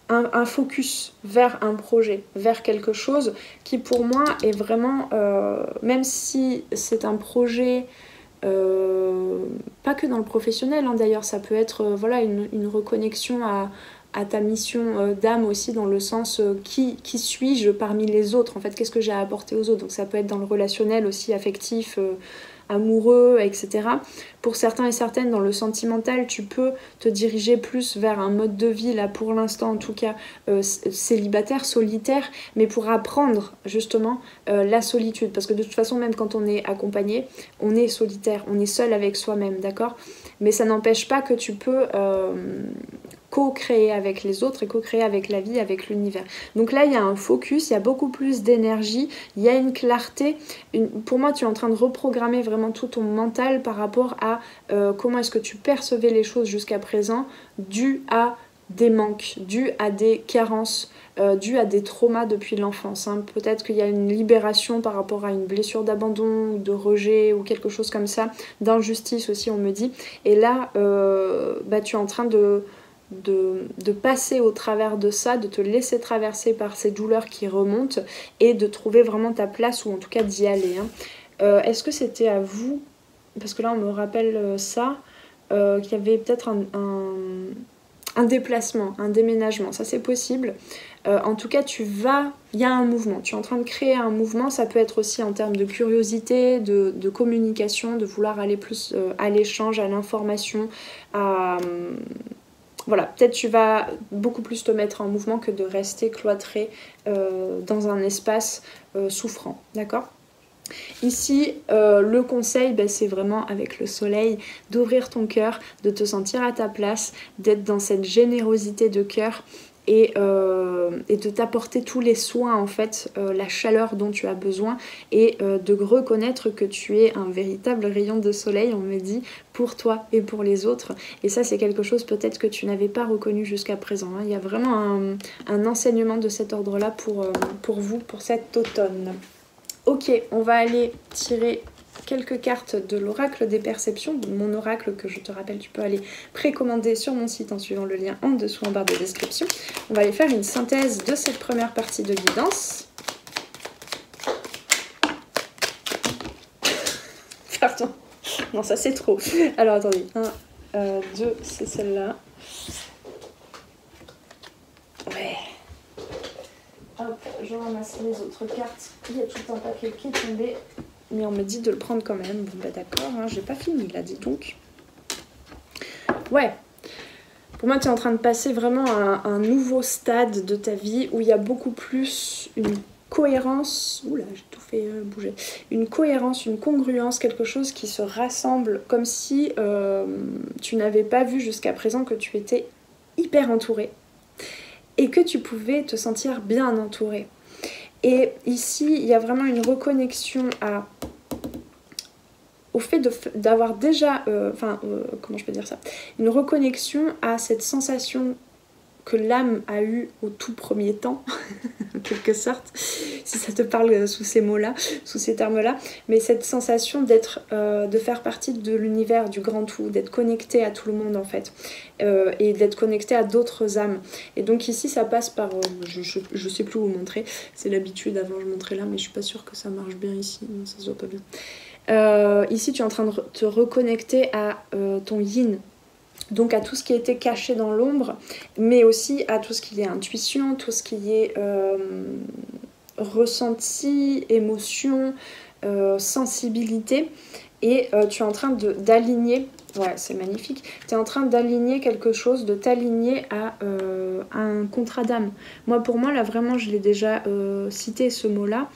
un focus vers un projet, vers quelque chose qui pour moi est vraiment, même si c'est un projet... pas que dans le professionnel, hein, d'ailleurs, ça peut être voilà, une reconnexion à ta mission d'âme aussi, dans le sens qui suis-je parmi les autres, en fait, qu'est-ce que j'ai à apporter aux autres. Donc ça peut être dans le relationnel aussi, affectif, amoureux, etc. Pour certains et certaines, dans le sentimental, tu peux te diriger plus vers un mode de vie, là pour l'instant en tout cas, célibataire, solitaire, mais pour apprendre justement la solitude. Parce que de toute façon, même quand on est accompagné, on est solitaire, on est seul avec soi-même, d'accord ? Mais ça n'empêche pas que tu peux... co-créer avec les autres et co-créer avec la vie, avec l'univers. Donc là, il y a un focus, il y a beaucoup plus d'énergie, il y a une clarté. Pour moi, tu es en train de reprogrammer vraiment tout ton mental par rapport à comment est-ce que tu percevais les choses jusqu'à présent, dû à des manques, dû à des carences, dû à des traumas depuis l'enfance. Hein. Peut-être qu'il y a une libération par rapport à une blessure d'abandon ou de rejet ou quelque chose comme ça, d'injustice aussi, on me dit. Et là, tu es en train de passer au travers de ça, de te laisser traverser par ces douleurs qui remontent et de trouver vraiment ta place, ou en tout cas d'y aller. Hein. Est-ce que c'était à vous, parce que là on me rappelle ça, qu'il y avait peut-être un déplacement, un déménagement, ça c'est possible. En tout cas, il y a un mouvement, tu es en train de créer un mouvement, ça peut être aussi en termes de curiosité, de communication, de vouloir aller plus à l'échange, à l'information, voilà, peut-être tu vas beaucoup plus te mettre en mouvement que de rester cloîtré dans un espace souffrant, d'accord ? Ici, le conseil, c'est vraiment avec le soleil, d'ouvrir ton cœur, de te sentir à ta place, d'être dans cette générosité de cœur et de t'apporter tous les soins, en fait, la chaleur dont tu as besoin, et de reconnaître que tu es un véritable rayon de soleil, on me dit, pour toi et pour les autres. Et ça, c'est quelque chose peut-être que tu n'avais pas reconnu jusqu'à présent. Hein. Il y a vraiment un enseignement de cet ordre-là pour vous, pour cet automne. Ok, on va aller tirer quelques cartes de l'oracle des perceptions, mon oracle que je te rappelle, tu peux aller précommander sur mon site en suivant le lien en dessous en barre de description. On va aller faire une synthèse de cette première partie de guidance. Pardon, non ça c'est trop. Alors attendez, 1, 2, c'est celle-là. Ouais. Hop, je ramasse les autres cartes. Il y a tout un paquet qui est tombé. Mais on me dit de le prendre quand même. Bon bah d'accord, hein, j'ai pas fini là, dis donc. Ouais. Pour moi, tu es en train de passer vraiment à un nouveau stade de ta vie où il y a beaucoup plus une cohérence. Oula, j'ai tout fait bouger. Une cohérence, une congruence, quelque chose qui se rassemble comme si tu n'avais pas vu jusqu'à présent que tu étais hyper entourée et que tu pouvais te sentir bien entourée. Et ici, il y a vraiment une reconnexion au fait d'avoir déjà, comment je peux dire ça, une reconnexion à cette sensation que l'âme a eue au tout premier temps, en quelque sorte, si ça te parle sous ces mots-là, sous ces termes-là, mais cette sensation d'être, de faire partie de l'univers, du grand tout, d'être connecté à tout le monde en fait, et d'être connecté à d'autres âmes. Et donc ici ça passe par, je sais plus où montrer, c'est l'habitude, avant je montrais là, mais je suis pas sûre que ça marche bien ici, non, ça se voit pas bien. Ici tu es en train de te reconnecter à ton yin, donc à tout ce qui était caché dans l'ombre, mais aussi à tout ce qui est intuition, tout ce qui est ressenti, émotion, sensibilité. Et tu es en train d'aligner, ouais c'est magnifique, tu es en train d'aligner quelque chose, de t'aligner à un contrat d'âme. Pour moi là vraiment je l'ai déjà cité ce mot-là.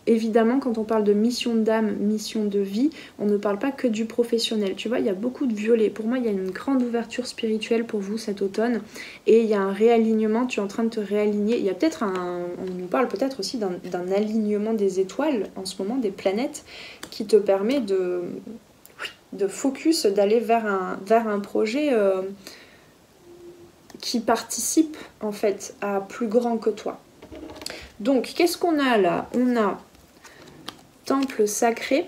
Évidemment, quand on parle de mission d'âme, mission de vie, on ne parle pas que du professionnel. Tu vois, il y a beaucoup de violet. Pour moi, il y a une grande ouverture spirituelle pour vous cet automne. Et il y a un réalignement, tu es en train de te réaligner. Il y a peut-être on nous parle peut-être aussi d'un alignement des étoiles, en ce moment, des planètes, qui te permet de focus, d'aller vers un projet qui participe, en fait, à plus grand que toi. Donc, qu'est-ce qu'on a là? On a temple sacré,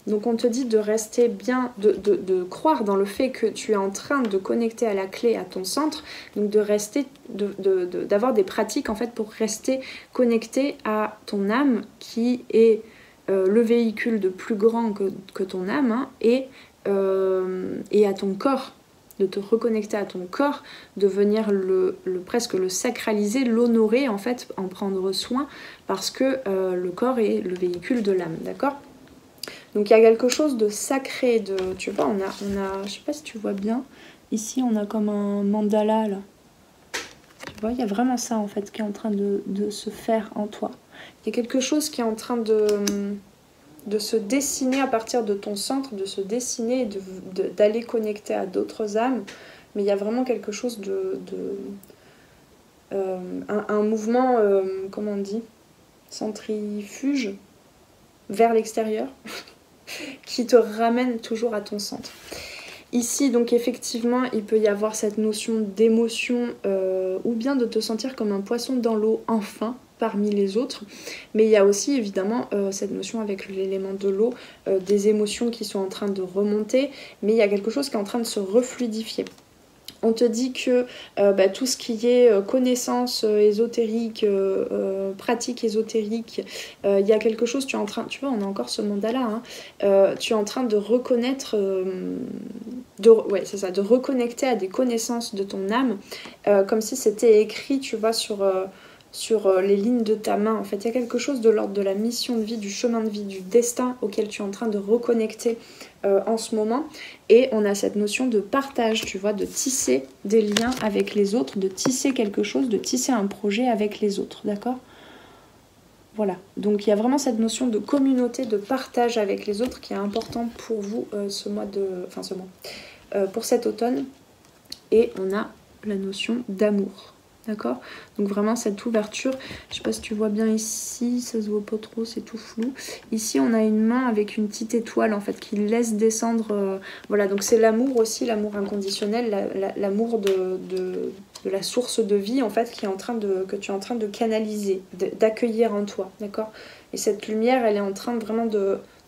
donc on te dit de rester bien, de croire dans le fait que tu es en train de connecter à la clé, à ton centre, donc de rester, d'avoir des pratiques en fait pour rester connecté à ton âme qui est le véhicule de plus grand que ton âme, hein, et à ton corps, de te reconnecter à ton corps, de venir presque le sacraliser, l'honorer en fait, en prendre soin, parce que le corps est le véhicule de l'âme, d'accord? Donc il y a quelque chose de sacré, tu vois, on a, je sais pas si tu vois bien, ici on a comme un mandala là, tu vois, il y a vraiment ça en fait qui est en train de se faire en toi. Il y a quelque chose qui est en train de se dessiner à partir de ton centre, de se dessiner et d'aller connecter à d'autres âmes. Mais il y a vraiment quelque chose un mouvement, comment on dit, centrifuge vers l'extérieur qui te ramène toujours à ton centre. Ici, donc effectivement, il peut y avoir cette notion d'émotion ou bien de te sentir comme un poisson dans l'eau, enfin, parmi les autres. Mais il y a aussi, évidemment, cette notion avec l'élément de l'eau, des émotions qui sont en train de remonter, mais il y a quelque chose qui est en train de se refluidifier. On te dit que tout ce qui est connaissances ésotériques, pratiques ésotériques, il y a quelque chose, tu vois, on a encore ce mandala, hein, tu es en train de reconnaître, de reconnecter à des connaissances de ton âme, comme si c'était écrit, tu vois, sur les lignes de ta main. En fait, il y a quelque chose de l'ordre de la mission de vie, du chemin de vie, du destin auquel tu es en train de reconnecter en ce moment. Et on a cette notion de partage, tu vois, de tisser des liens avec les autres, de tisser quelque chose, de tisser un projet avec les autres, d'accord? Voilà, donc il y a vraiment cette notion de communauté, de partage avec les autres qui est important pour vous pour cet automne. Et on a la notion d'amour. D'accord? Donc vraiment cette ouverture, je sais pas si tu vois bien ici, ça se voit pas trop, c'est tout flou. Ici on a une main avec une petite étoile en fait qui laisse descendre, voilà, donc c'est l'amour aussi, l'amour inconditionnel, l'amour la source de vie en fait que tu es en train de canaliser, d'accueillir en toi, d'accord? Et cette lumière, elle est en train vraiment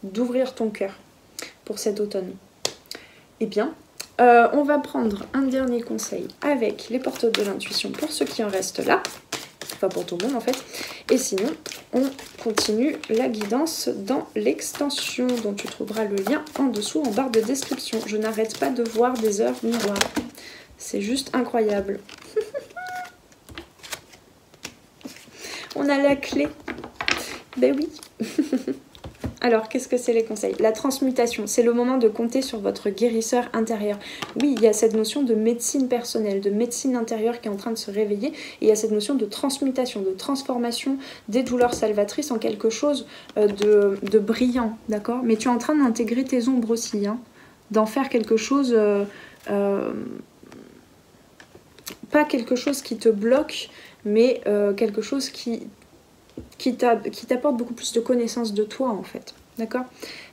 d'ouvrir ton cœur pour cet automne. Eh bien, on va prendre un dernier conseil avec les porteurs de l'intuition pour ceux qui en restent là. Enfin pour tout le monde en fait. Et sinon, on continue la guidance dans l'extension dont tu trouveras le lien en dessous en barre de description. Je n'arrête pas de voir des heures miroirs. C'est juste incroyable. On a la clé. Ben oui. Alors, qu'est-ce que c'est les conseils? La transmutation, c'est le moment de compter sur votre guérisseur intérieur. Oui, il y a cette notion de médecine personnelle, de médecine intérieure qui est en train de se réveiller. Et il y a cette notion de transmutation, de transformation des douleurs salvatrices en quelque chose de brillant, d'accord? Mais tu es en train d'intégrer tes ombres aussi, hein, d'en faire quelque chose... pas quelque chose qui te bloque, mais quelque chose qui t'apporte beaucoup plus de connaissance de toi en fait, d'accord?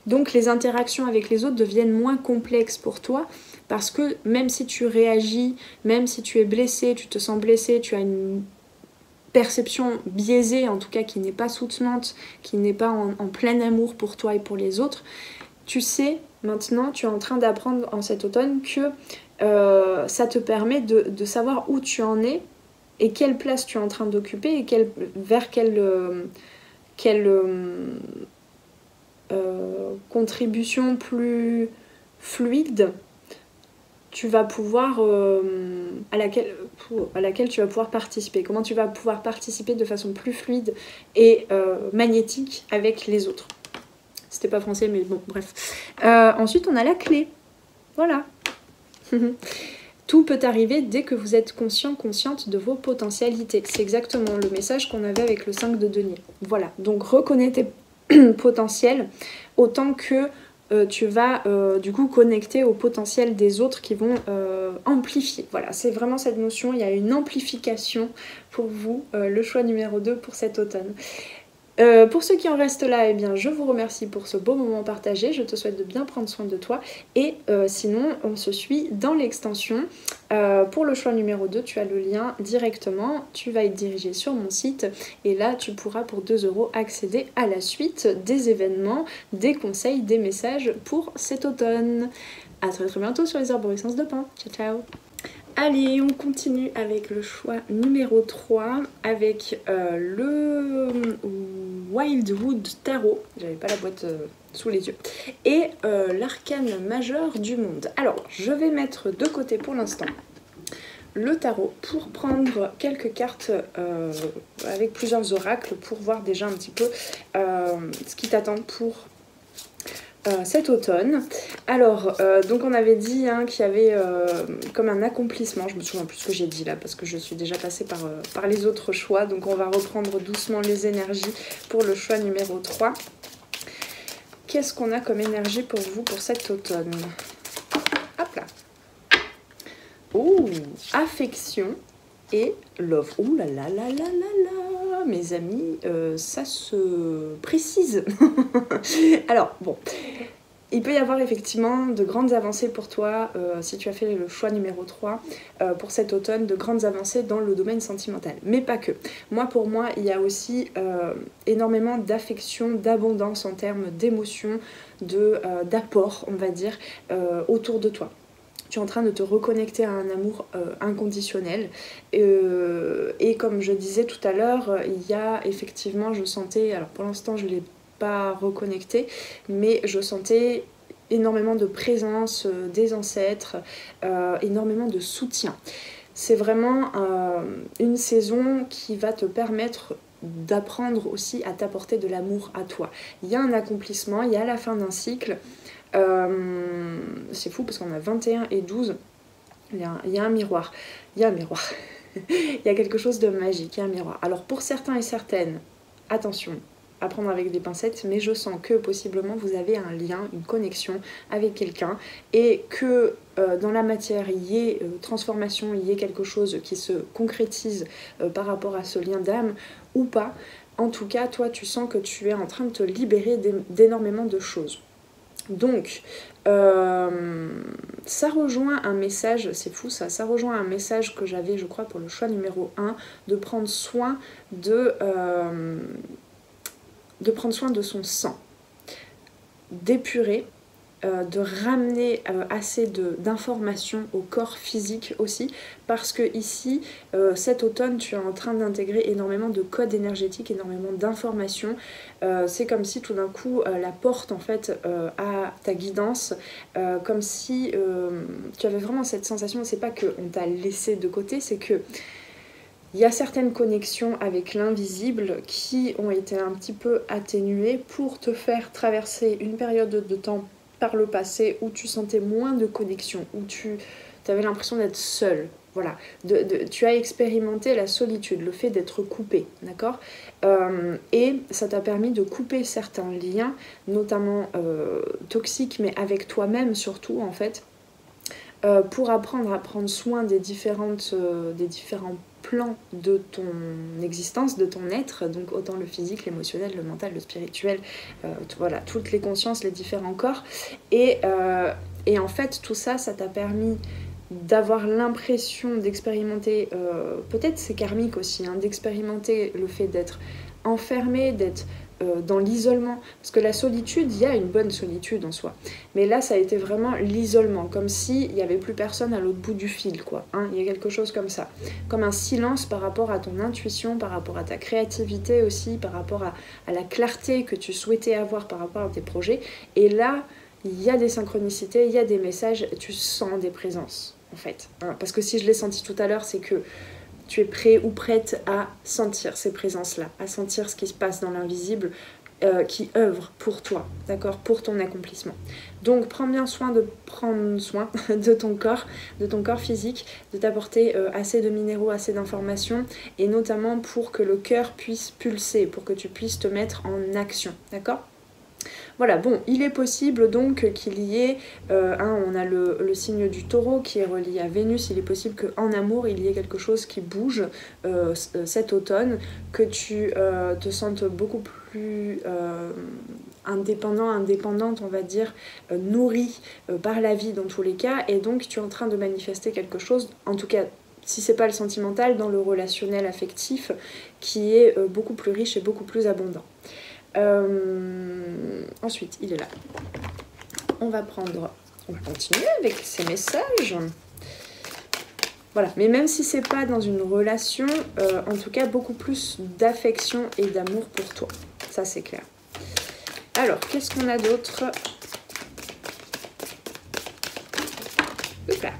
Donc les interactions avec les autres deviennent moins complexes pour toi parce que même si tu réagis, même si tu es blessé, tu te sens blessé, tu as une perception biaisée en tout cas qui n'est pas soutenante, qui n'est pas en plein amour pour toi et pour les autres, tu sais maintenant, tu es en train d'apprendre en cet automne que ça te permet de savoir où tu en es et quelle place tu es en train d'occuper et vers quelle contribution plus fluide tu vas pouvoir à laquelle tu vas pouvoir participer. Comment tu vas pouvoir participer de façon plus fluide et magnétique avec les autres. C'était pas français mais bon bref. Ensuite on a la clé. Voilà. Tout peut arriver dès que vous êtes conscient, consciente de vos potentialités. C'est exactement le message qu'on avait avec le 5 de denier. Voilà, donc reconnais tes potentiels autant que tu vas du coup connecter au potentiel des autres qui vont amplifier. Voilà, c'est vraiment cette notion, il y a une amplification pour vous, le choix numéro 2 pour cet automne. Pour ceux qui en restent là, eh bien, je vous remercie pour ce beau moment partagé. Je te souhaite de bien prendre soin de toi. Et sinon, on se suit dans l'extension. Pour le choix numéro 2, tu as le lien directement. Tu vas être dirigé sur mon site. Et là, tu pourras pour 2 € accéder à la suite des événements, des conseils, des messages pour cet automne. À très très bientôt sur les arborescences de pain. Ciao ciao. Allez, on continue avec le choix numéro 3, avec le Wildwood Tarot, j'avais pas la boîte sous les yeux, et l'arcane majeur du monde. Alors, je vais mettre de côté pour l'instant le tarot pour prendre quelques cartes avec plusieurs oracles pour voir déjà un petit peu ce qui t'attend pour cet automne. Alors, donc on avait dit hein, qu'il y avait comme un accomplissement, je me souviens plus ce que j'ai dit là parce que je suis déjà passée par les autres choix, donc on va reprendre doucement les énergies pour le choix numéro 3. Qu'est-ce qu'on a comme énergie pour vous pour cet automne? Hop là. Oh, affection et love. Ouh là là là là là là, mes amis, ça se précise. Alors, bon, il peut y avoir effectivement de grandes avancées pour toi, si tu as fait le choix numéro 3 pour cet automne, de grandes avancées dans le domaine sentimental. Mais pas que. Pour moi, il y a aussi énormément d'affection, d'abondance en termes d'émotions, d'apport, on va dire, autour de toi. Tu es en train de te reconnecter à un amour inconditionnel. Et comme je disais tout à l'heure, il y a effectivement, je sentais, alors pour l'instant je ne l'ai pas reconnecté, mais je sentais énormément de présence des ancêtres, énormément de soutien. C'est vraiment une saison qui va te permettre d'apprendre aussi à t'apporter de l'amour à toi. Il y a un accomplissement, il y a la fin d'un cycle. C'est fou parce qu'on a 21 et 12. Il y a un miroir. Il y a un miroir. Il y a quelque chose de magique, il y a un miroir. Alors pour certains et certaines, attention, à prendre avec des pincettes, mais je sens que possiblement vous avez un lien, une connexion avec quelqu'un et que dans la matière il y ait transformation, il y ait quelque chose qui se concrétise par rapport à ce lien d'âme ou pas. En tout cas, toi tu sens que tu es en train de te libérer d'énormément de choses. Donc, ça rejoint un message, c'est fou ça, ça rejoint un message que j'avais, je crois, pour le choix numéro 1, de prendre soin de son sang, d'épurer, de ramener assez d'informations au corps physique aussi, parce que ici, cet automne, tu es en train d'intégrer énormément de codes énergétiques, énormément d'informations. C'est comme si tout d'un coup, la porte en fait à ta guidance, comme si tu avais vraiment cette sensation, c'est pas qu'on t'a laissé de côté, c'est que il y a certaines connexions avec l'invisible qui ont été un petit peu atténuées pour te faire traverser une période de temps par le passé où tu sentais moins de connexion, où tu avais l'impression d'être seule. Voilà, tu as expérimenté la solitude, le fait d'être coupé, d'accord, et ça t'a permis de couper certains liens, notamment toxiques, mais avec toi-même surtout en fait, pour apprendre à prendre soin des différents plans de ton existence, de ton être, donc autant le physique, l'émotionnel, le mental, le spirituel, voilà, toutes les consciences, les différents corps. Et en fait, tout ça, ça t'a permis d'avoir l'impression d'expérimenter, peut-être c'est karmique aussi, hein, d'expérimenter le fait d'être enfermé, d'être dans l'isolement, parce que la solitude, il y a une bonne solitude en soi, mais là ça a été vraiment l'isolement, comme s'il n'y avait plus personne à l'autre bout du fil, quoi, hein, il y a quelque chose comme ça, comme un silence par rapport à ton intuition, par rapport à ta créativité aussi, par rapport à la clarté que tu souhaitais avoir par rapport à tes projets, et là il y a des synchronicités, il y a des messages, tu sens des présences en fait, hein, parce que si je l'ai senti tout à l'heure, c'est que tu es prêt ou prête à sentir ces présences-là, à sentir ce qui se passe dans l'invisible qui œuvre pour toi, d'accord, pour ton accomplissement. Donc prends bien soin de prendre soin de ton corps physique, de t'apporter assez de minéraux, assez d'informations, et notamment pour que le cœur puisse pulser, pour que tu puisses te mettre en action, d'accord ? Voilà, bon, il est possible donc qu'il y ait, on a le signe du taureau qui est relié à Vénus, il est possible qu'en amour, il y ait quelque chose qui bouge cet automne, que tu te sentes beaucoup plus indépendante, on va dire, nourrie par la vie dans tous les cas, et donc tu es en train de manifester quelque chose, en tout cas, si c'est pas le sentimental, dans le relationnel affectif, qui est beaucoup plus riche et beaucoup plus abondant. Ensuite, il est là. On va continuer avec ces messages. Voilà, mais même si c'est pas dans une relation, en tout cas beaucoup plus d'affection et d'amour pour toi. Ça c'est clair. Alors, qu'est-ce qu'on a d'autre? Hop là.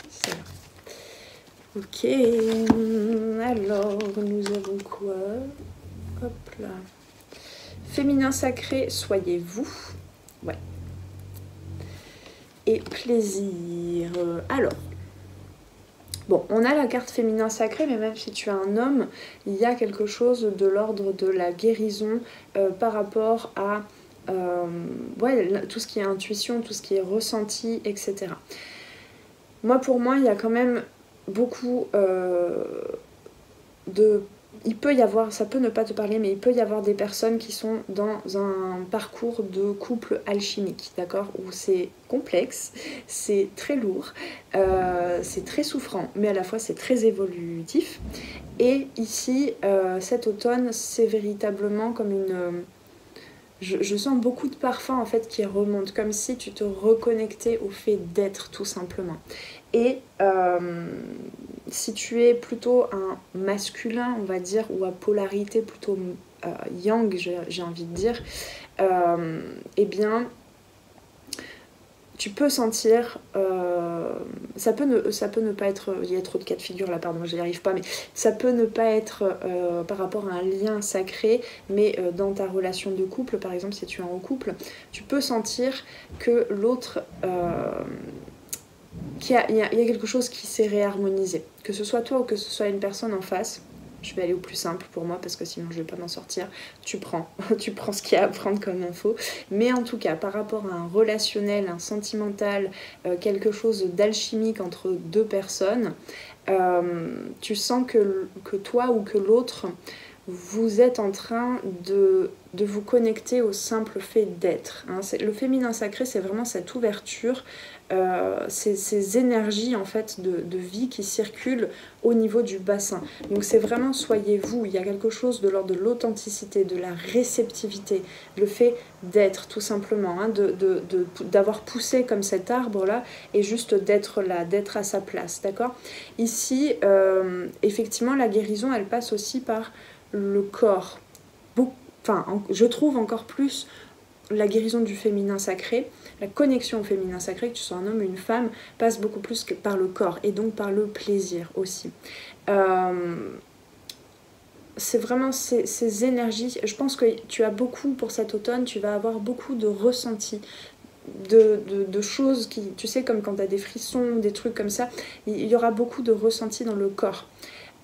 Ça. Ok, alors nous avons quoi? Hop là. Féminin sacré, soyez-vous. Ouais. Et plaisir. Alors. Bon, on a la carte féminin sacré, mais même si tu es un homme, il y a quelque chose de l'ordre de la guérison par rapport à tout ce qui est intuition, tout ce qui est ressenti, etc. Pour moi, il y a quand même beaucoup il peut y avoir, ça peut ne pas te parler, mais il peut y avoir des personnes qui sont dans un parcours de couple alchimique, d'accord, où c'est complexe, c'est très lourd, c'est très souffrant, mais à la fois c'est très évolutif. Et ici, cet automne, c'est véritablement comme une... Je sens beaucoup de parfums en fait qui remontent, comme si tu te reconnectais au fait d'être tout simplement. Et si tu es plutôt un masculin, on va dire, ou à polarité plutôt yang, j'ai envie de dire, eh bien, tu peux sentir, ça peut ne pas être, il y a trop de cas de figure là, pardon, j'y arrive pas, mais ça peut ne pas être par rapport à un lien sacré, mais dans ta relation de couple, par exemple, si tu es en couple, tu peux sentir que l'autre... il y a quelque chose qui s'est réharmonisé. Que ce soit toi ou que ce soit une personne en face, je vais aller au plus simple pour moi parce que sinon je vais pas m'en sortir. Tu prends ce qu'il y a à prendre comme info. Mais en tout cas, par rapport à un relationnel, un sentimental, quelque chose d'alchimique entre deux personnes, tu sens que toi ou que l'autre, vous êtes en train de vous connecter au simple fait d'être. Hein. Le féminin sacré, c'est vraiment cette ouverture, ces énergies en fait de vie qui circulent au niveau du bassin. Donc c'est vraiment soyez vous, il y a quelque chose de l'ordre de l'authenticité, de la réceptivité, le fait d'être tout simplement, hein, d'avoir poussé comme cet arbre là et juste d'être là, d'être à sa place, d'accord? Ici, effectivement, la guérison, elle passe aussi par le corps. Je trouve encore plus la guérison du féminin sacré, la connexion au féminin sacré, que tu sois un homme ou une femme, passe beaucoup plus que par le corps et donc par le plaisir aussi. C'est vraiment ces énergies. Je pense que tu as beaucoup pour cet automne, tu vas avoir beaucoup de ressentis, de choses qui, tu sais, comme quand tu as des frissons, des trucs comme ça, il y aura beaucoup de ressentis dans le corps.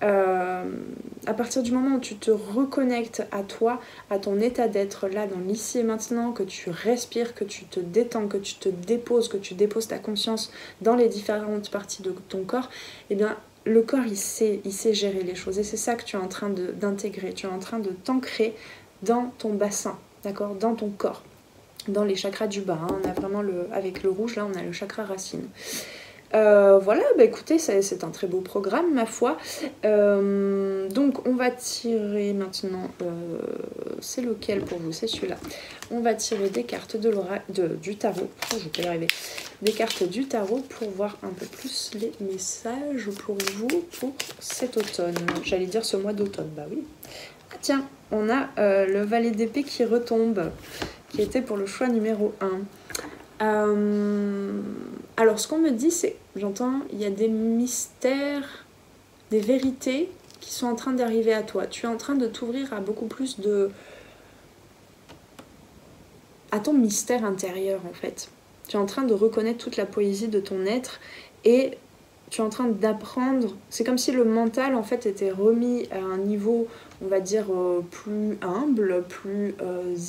À partir du moment où tu te reconnectes à toi, à ton état d'être là dans l'ici et maintenant, que tu respires, que tu te détends, que tu te déposes, que tu déposes ta conscience dans les différentes parties de ton corps, eh bien le corps il sait gérer les choses et c'est ça que tu es en train d'intégrer, tu es en train de t'ancrer dans ton bassin, d'accord, dans ton corps, dans les chakras du bas, hein. On a vraiment avec le rouge là on a le chakra racine. Voilà, bah écoutez, c'est un très beau programme, ma foi. Donc, on va tirer maintenant... c'est lequel pour vous? C'est celui-là. On va tirer des cartes du tarot. Oh, je peux y arriver. Des cartes du tarot pour voir un peu plus les messages pour vous pour cet automne. J'allais dire ce mois d'automne, bah oui. Ah tiens, on a le valet d'épée qui retombe, qui était pour le choix numéro 1. Alors ce qu'on me dit c'est, j'entends, il y a des mystères, des vérités qui sont en train d'arriver à toi. Tu es en train de t'ouvrir à beaucoup plus à ton mystère intérieur en fait. Tu es en train de reconnaître toute la poésie de ton être et tu es en train d'apprendre. C'est comme si le mental en fait était remis à un niveau, on va dire, plus humble, plus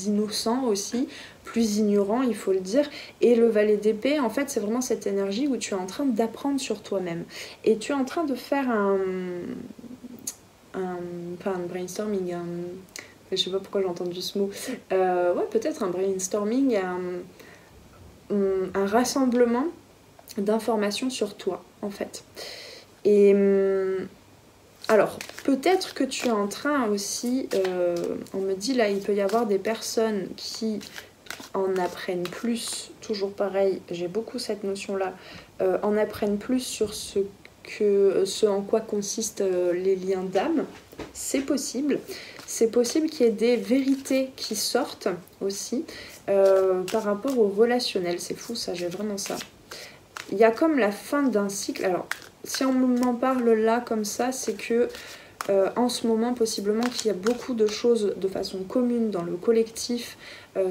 innocent aussi, plus ignorant, il faut le dire. Et le valet d'épée, en fait, c'est vraiment cette énergie où tu es en train d'apprendre sur toi-même. Et tu es en train de faire pas un brainstorming, je sais pas pourquoi j'ai entendu ce mot. Ouais, peut-être un brainstorming, un rassemblement d'informations sur toi, en fait. Et alors, peut-être que tu es en train aussi, on me dit là, il peut y avoir des personnes qui en apprennent plus, toujours pareil, j'ai beaucoup cette notion-là, en apprennent plus sur ce en quoi consistent les liens d'âme. C'est possible. C'est possible qu'il y ait des vérités qui sortent aussi par rapport au relationnel. C'est fou ça, j'ai vraiment ça. Il y a comme la fin d'un cycle. Alors, si on m'en parle là comme ça, c'est que en ce moment, possiblement qu'il y a beaucoup de choses de façon commune dans le collectif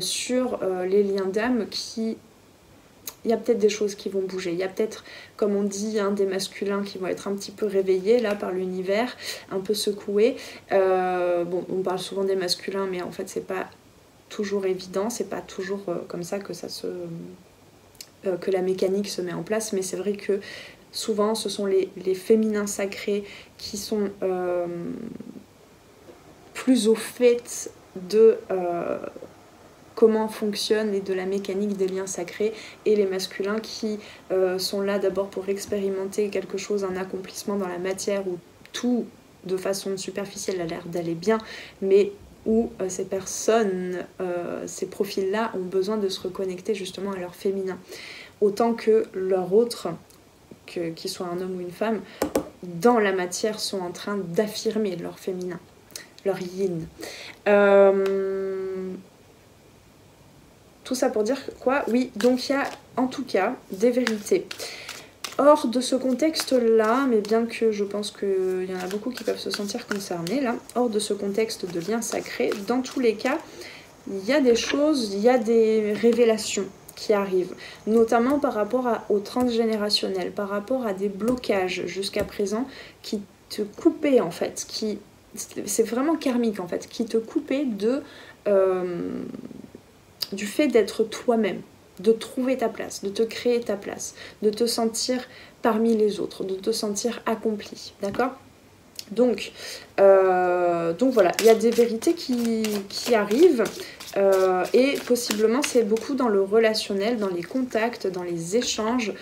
sur les liens d'âme qui... Il y a peut-être des choses qui vont bouger. Il y a peut-être, comme on dit, hein, des masculins qui vont être un petit peu réveillés là par l'univers, un peu secoués. Bon, on parle souvent des masculins, mais en fait, c'est pas toujours évident. C'est pas toujours comme ça que que la mécanique se met en place. Mais c'est vrai que souvent, ce sont les féminins sacrés qui sont plus au fait de... comment fonctionne et de la mécanique des liens sacrés, et les masculins qui sont là d'abord pour expérimenter quelque chose, un accomplissement dans la matière où tout de façon superficielle a l'air d'aller bien, mais où ces personnes, ces profils-là ont besoin de se reconnecter justement à leur féminin, autant que leur autre, qu'il soit un homme ou une femme, dans la matière sont en train d'affirmer leur féminin, leur yin. Tout ça pour dire quoi? Oui, donc il y a en tout cas des vérités. Hors de ce contexte-là, mais bien que je pense qu'il y en a beaucoup qui peuvent se sentir concernés là, hors de ce contexte de lien sacré, dans tous les cas, il y a des choses, il y a des révélations qui arrivent, notamment par rapport au transgénérationnel, par rapport à des blocages jusqu'à présent qui te coupaient en fait, c'est vraiment karmique en fait, qui te coupaient du fait d'être toi-même, de trouver ta place, de te créer ta place, de te sentir parmi les autres, de te sentir accompli, d'accord? Donc voilà, il y a des vérités qui arrivent et possiblement c'est beaucoup dans le relationnel, dans les contacts, dans les échanges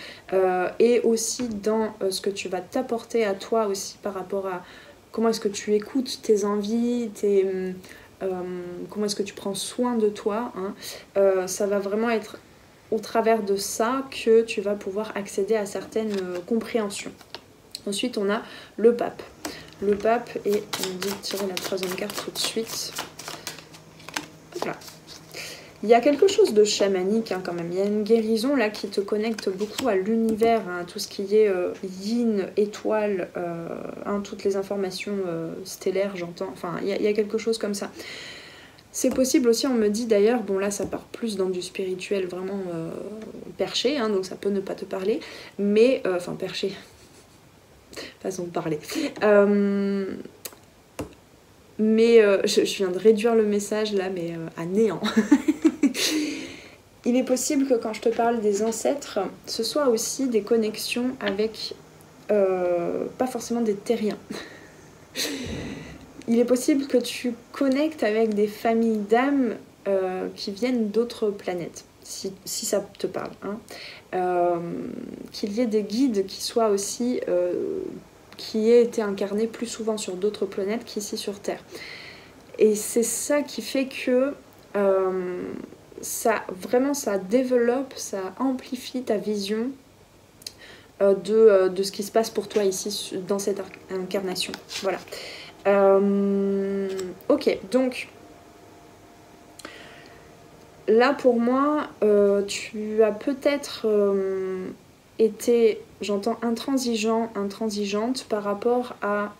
et aussi dans ce que tu vas t'apporter à toi aussi par rapport à comment est-ce que tu écoutes tes envies, comment est-ce que tu prends soin de toi, hein. Ça va vraiment être au travers de ça que tu vas pouvoir accéder à certaines compréhensions. Ensuite, on a le pape. Le pape, et on me dit de tirer la troisième carte tout de suite. Voilà. Il y a quelque chose de chamanique hein, quand même. Il y a une guérison là qui te connecte beaucoup à l'univers, hein, tout ce qui est yin, étoile, hein, toutes les informations stellaires, j'entends. Enfin, il y a quelque chose comme ça. C'est possible aussi, on me dit d'ailleurs, bon là ça part plus dans du spirituel vraiment perché, hein, donc ça peut ne pas te parler, mais, enfin perché, façon de parler. Mais je viens de réduire le message là, mais à néant. Il est possible que quand je te parle des ancêtres, ce soit aussi des connexions avec, pas forcément des terriens. Il est possible que tu connectes avec des familles d'âmes qui viennent d'autres planètes, si ça te parle. Hein. Qu'il y ait des guides qui soient aussi... qui aient été incarnés plus souvent sur d'autres planètes qu'ici sur Terre. Et c'est ça qui fait que ça développe, ça amplifie ta vision de ce qui se passe pour toi ici dans cette incarnation. Voilà. Ok, donc là pour moi, tu as peut-être été, j'entends, intransigeante par rapport à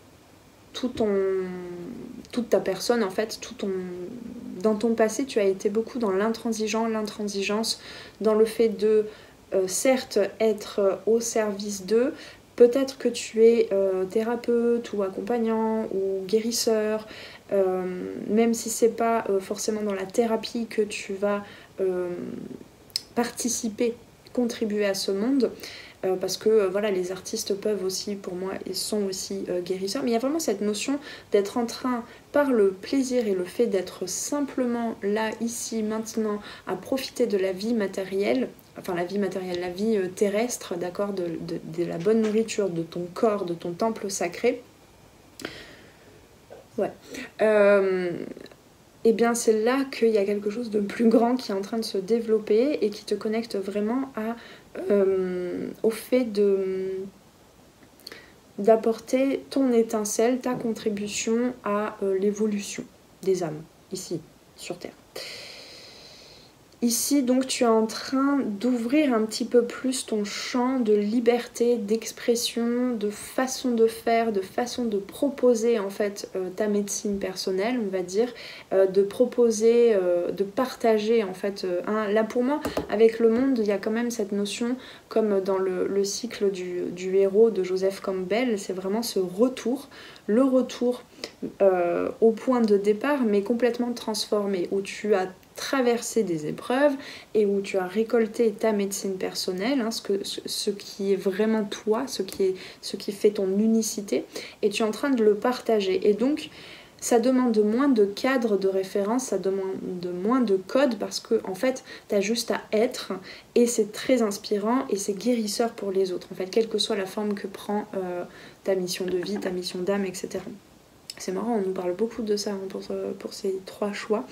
toute ta personne en fait, dans ton passé tu as été beaucoup dans l'intransigeance, dans le fait de certes être au service d'eux, peut-être que tu es thérapeute ou accompagnant ou guérisseur, même si c'est pas forcément dans la thérapie que tu vas participer, contribuer à ce monde, parce que voilà, les artistes peuvent aussi, pour moi, ils sont aussi guérisseurs, mais il y a vraiment cette notion d'être en train, par le plaisir et le fait d'être simplement là, ici, maintenant, à profiter de la vie matérielle, enfin la vie matérielle, la vie terrestre, d'accord, de la bonne nourriture, de ton corps, de ton temple sacré. Ouais. Et bien c'est là qu'il y a quelque chose de plus grand qui est en train de se développer et qui te connecte vraiment au fait d'apporter ton étincelle, ta contribution à l'évolution des âmes, ici, sur Terre. Ici, donc, tu es en train d'ouvrir un petit peu plus ton champ de liberté, d'expression, de façon de faire, de façon de proposer, en fait, ta médecine personnelle, on va dire, de proposer, de partager, en fait. Là, pour moi, avec le monde, il y a quand même cette notion, comme dans le cycle du héros de Joseph Campbell, c'est vraiment ce retour, le retour au point de départ, mais complètement transformé, où tu as traversé des épreuves et où tu as récolté ta médecine personnelle, hein, ce qui est vraiment toi, ce qui fait ton unicité, et tu es en train de le partager. Et donc, ça demande moins de cadres de référence, ça demande moins de codes, parce que en fait, tu as juste à être, et c'est très inspirant, et c'est guérisseur pour les autres, en fait, quelle que soit la forme que prend ta mission de vie, ta mission d'âme, etc. C'est marrant, on nous parle beaucoup de ça hein, pour ces 3 choix.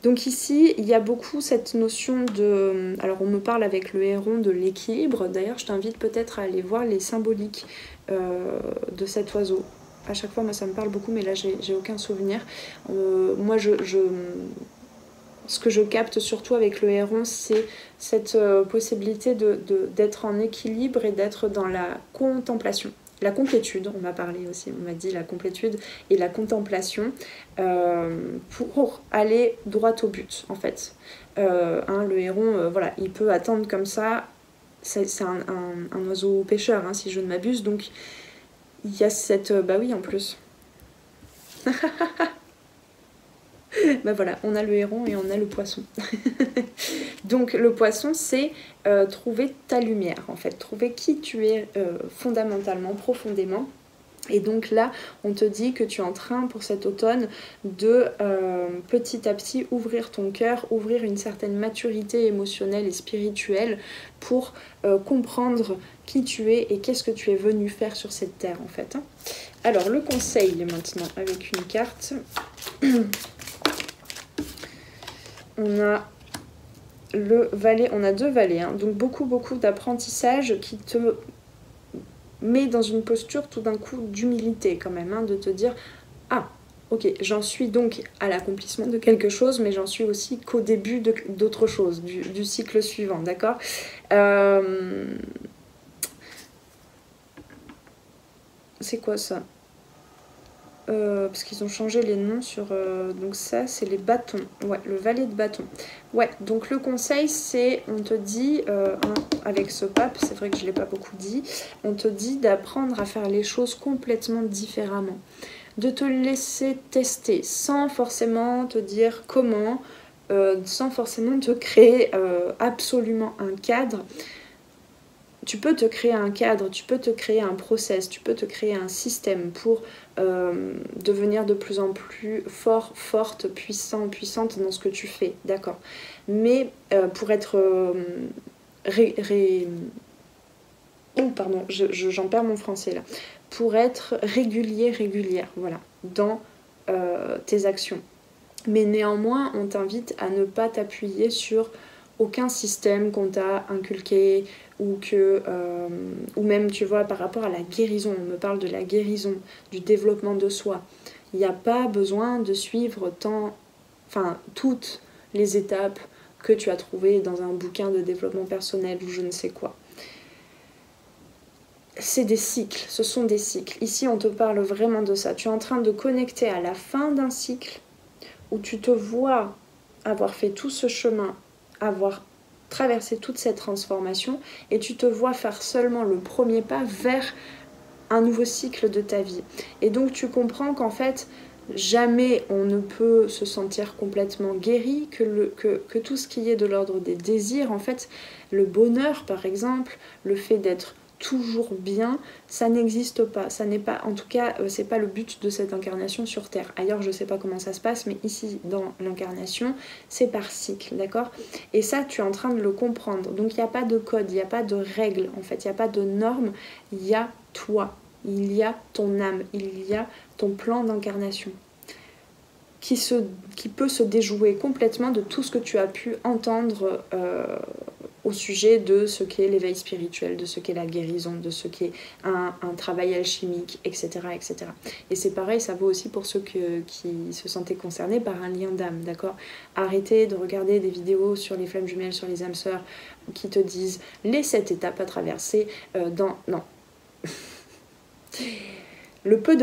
Donc ici, il y a beaucoup cette notion de... Alors on me parle avec le héron de l'équilibre. D'ailleurs, je t'invite peut-être à aller voir les symboliques de cet oiseau. À chaque fois, moi ça me parle beaucoup, mais là j'ai aucun souvenir. Moi, ce que je capte surtout avec le héron, c'est cette possibilité d'être en équilibre et d'être dans la contemplation. La complétude, on m'a parlé aussi, on m'a dit la complétude et la contemplation pour aller droit au but en fait. Le héron, voilà, il peut attendre comme ça, c'est un oiseau pêcheur hein, si je ne m'abuse, donc il y a cette... bah oui en plus. Bah voilà, on a le héron et on a le poisson. Donc le poisson, c'est trouver ta lumière, en fait. Trouver qui tu es fondamentalement, profondément. Et donc là, on te dit que tu es en train pour cet automne de petit à petit ouvrir ton cœur, ouvrir une certaine maturité émotionnelle et spirituelle pour comprendre qui tu es et qu'est-ce que tu es venu faire sur cette terre en fait. Alors le conseil maintenant avec une carte. On a le valet, on a 2 valets, hein, donc beaucoup d'apprentissage qui te met dans une posture tout d'un coup d'humilité quand même, hein, de te dire ah ok, j'en suis donc à l'accomplissement de quelque chose, mais j'en suis aussi qu'au début d'autre chose, du cycle suivant, d'accord. C'est quoi ça? Parce qu'ils ont changé les noms sur... donc ça, c'est les bâtons. Ouais, le valet de bâton. Ouais, donc le conseil, c'est... On te dit, avec ce pape, c'est vrai que je ne l'ai pas beaucoup dit, on te dit d'apprendre à faire les choses complètement différemment. De te laisser tester, sans forcément te dire comment, sans forcément te créer absolument un cadre. Tu peux te créer un cadre, tu peux te créer un process, tu peux te créer un système pour devenir de plus en plus fort, forte, puissant, puissante dans ce que tu fais, d'accord. Mais pour être... Oh, pardon, j'en perds mon français là. Pour être régulière, voilà, dans tes actions. Mais néanmoins, on t'invite à ne pas t'appuyer sur aucun système qu'on t'a inculqué ou même, tu vois, par rapport à la guérison. On me parle de la guérison, du développement de soi. Il n'y a pas besoin de suivre toutes les étapes que tu as trouvées dans un bouquin de développement personnel ou je ne sais quoi. C'est des cycles, ce sont des cycles. Ici, on te parle vraiment de ça. Tu es en train de connecter à la fin d'un cycle où tu te vois avoir fait tout ce chemin, avoir traversé toute cette transformation et tu te vois faire seulement le premier pas vers un nouveau cycle de ta vie. Et donc tu comprends qu'en fait, jamais on ne peut se sentir complètement guéri, que tout ce qui est de l'ordre des désirs, en fait, le bonheur par exemple, le fait d'être toujours bien, ça n'existe pas. Ça n'est pas, en tout cas, c'est pas le but de cette incarnation sur Terre. Ailleurs, je sais pas comment ça se passe, mais ici, dans l'incarnation, c'est par cycle, d'accord? Et ça, tu es en train de le comprendre. Donc, il n'y a pas de code, il n'y a pas de règles, en fait, il n'y a pas de normes, il y a toi, il y a ton âme, il y a ton plan d'incarnation qui peut se déjouer complètement de tout ce que tu as pu entendre au sujet de ce qu'est l'éveil spirituel, de ce qu'est la guérison, de ce qu'est un travail alchimique, etc., etc. Et c'est pareil, ça vaut aussi pour ceux qui se sentaient concernés par un lien d'âme, d'accord? Arrêtez de regarder des vidéos sur les flammes jumelles, sur les âmes sœurs, qui te disent les 7 étapes à traverser Non. Le peu,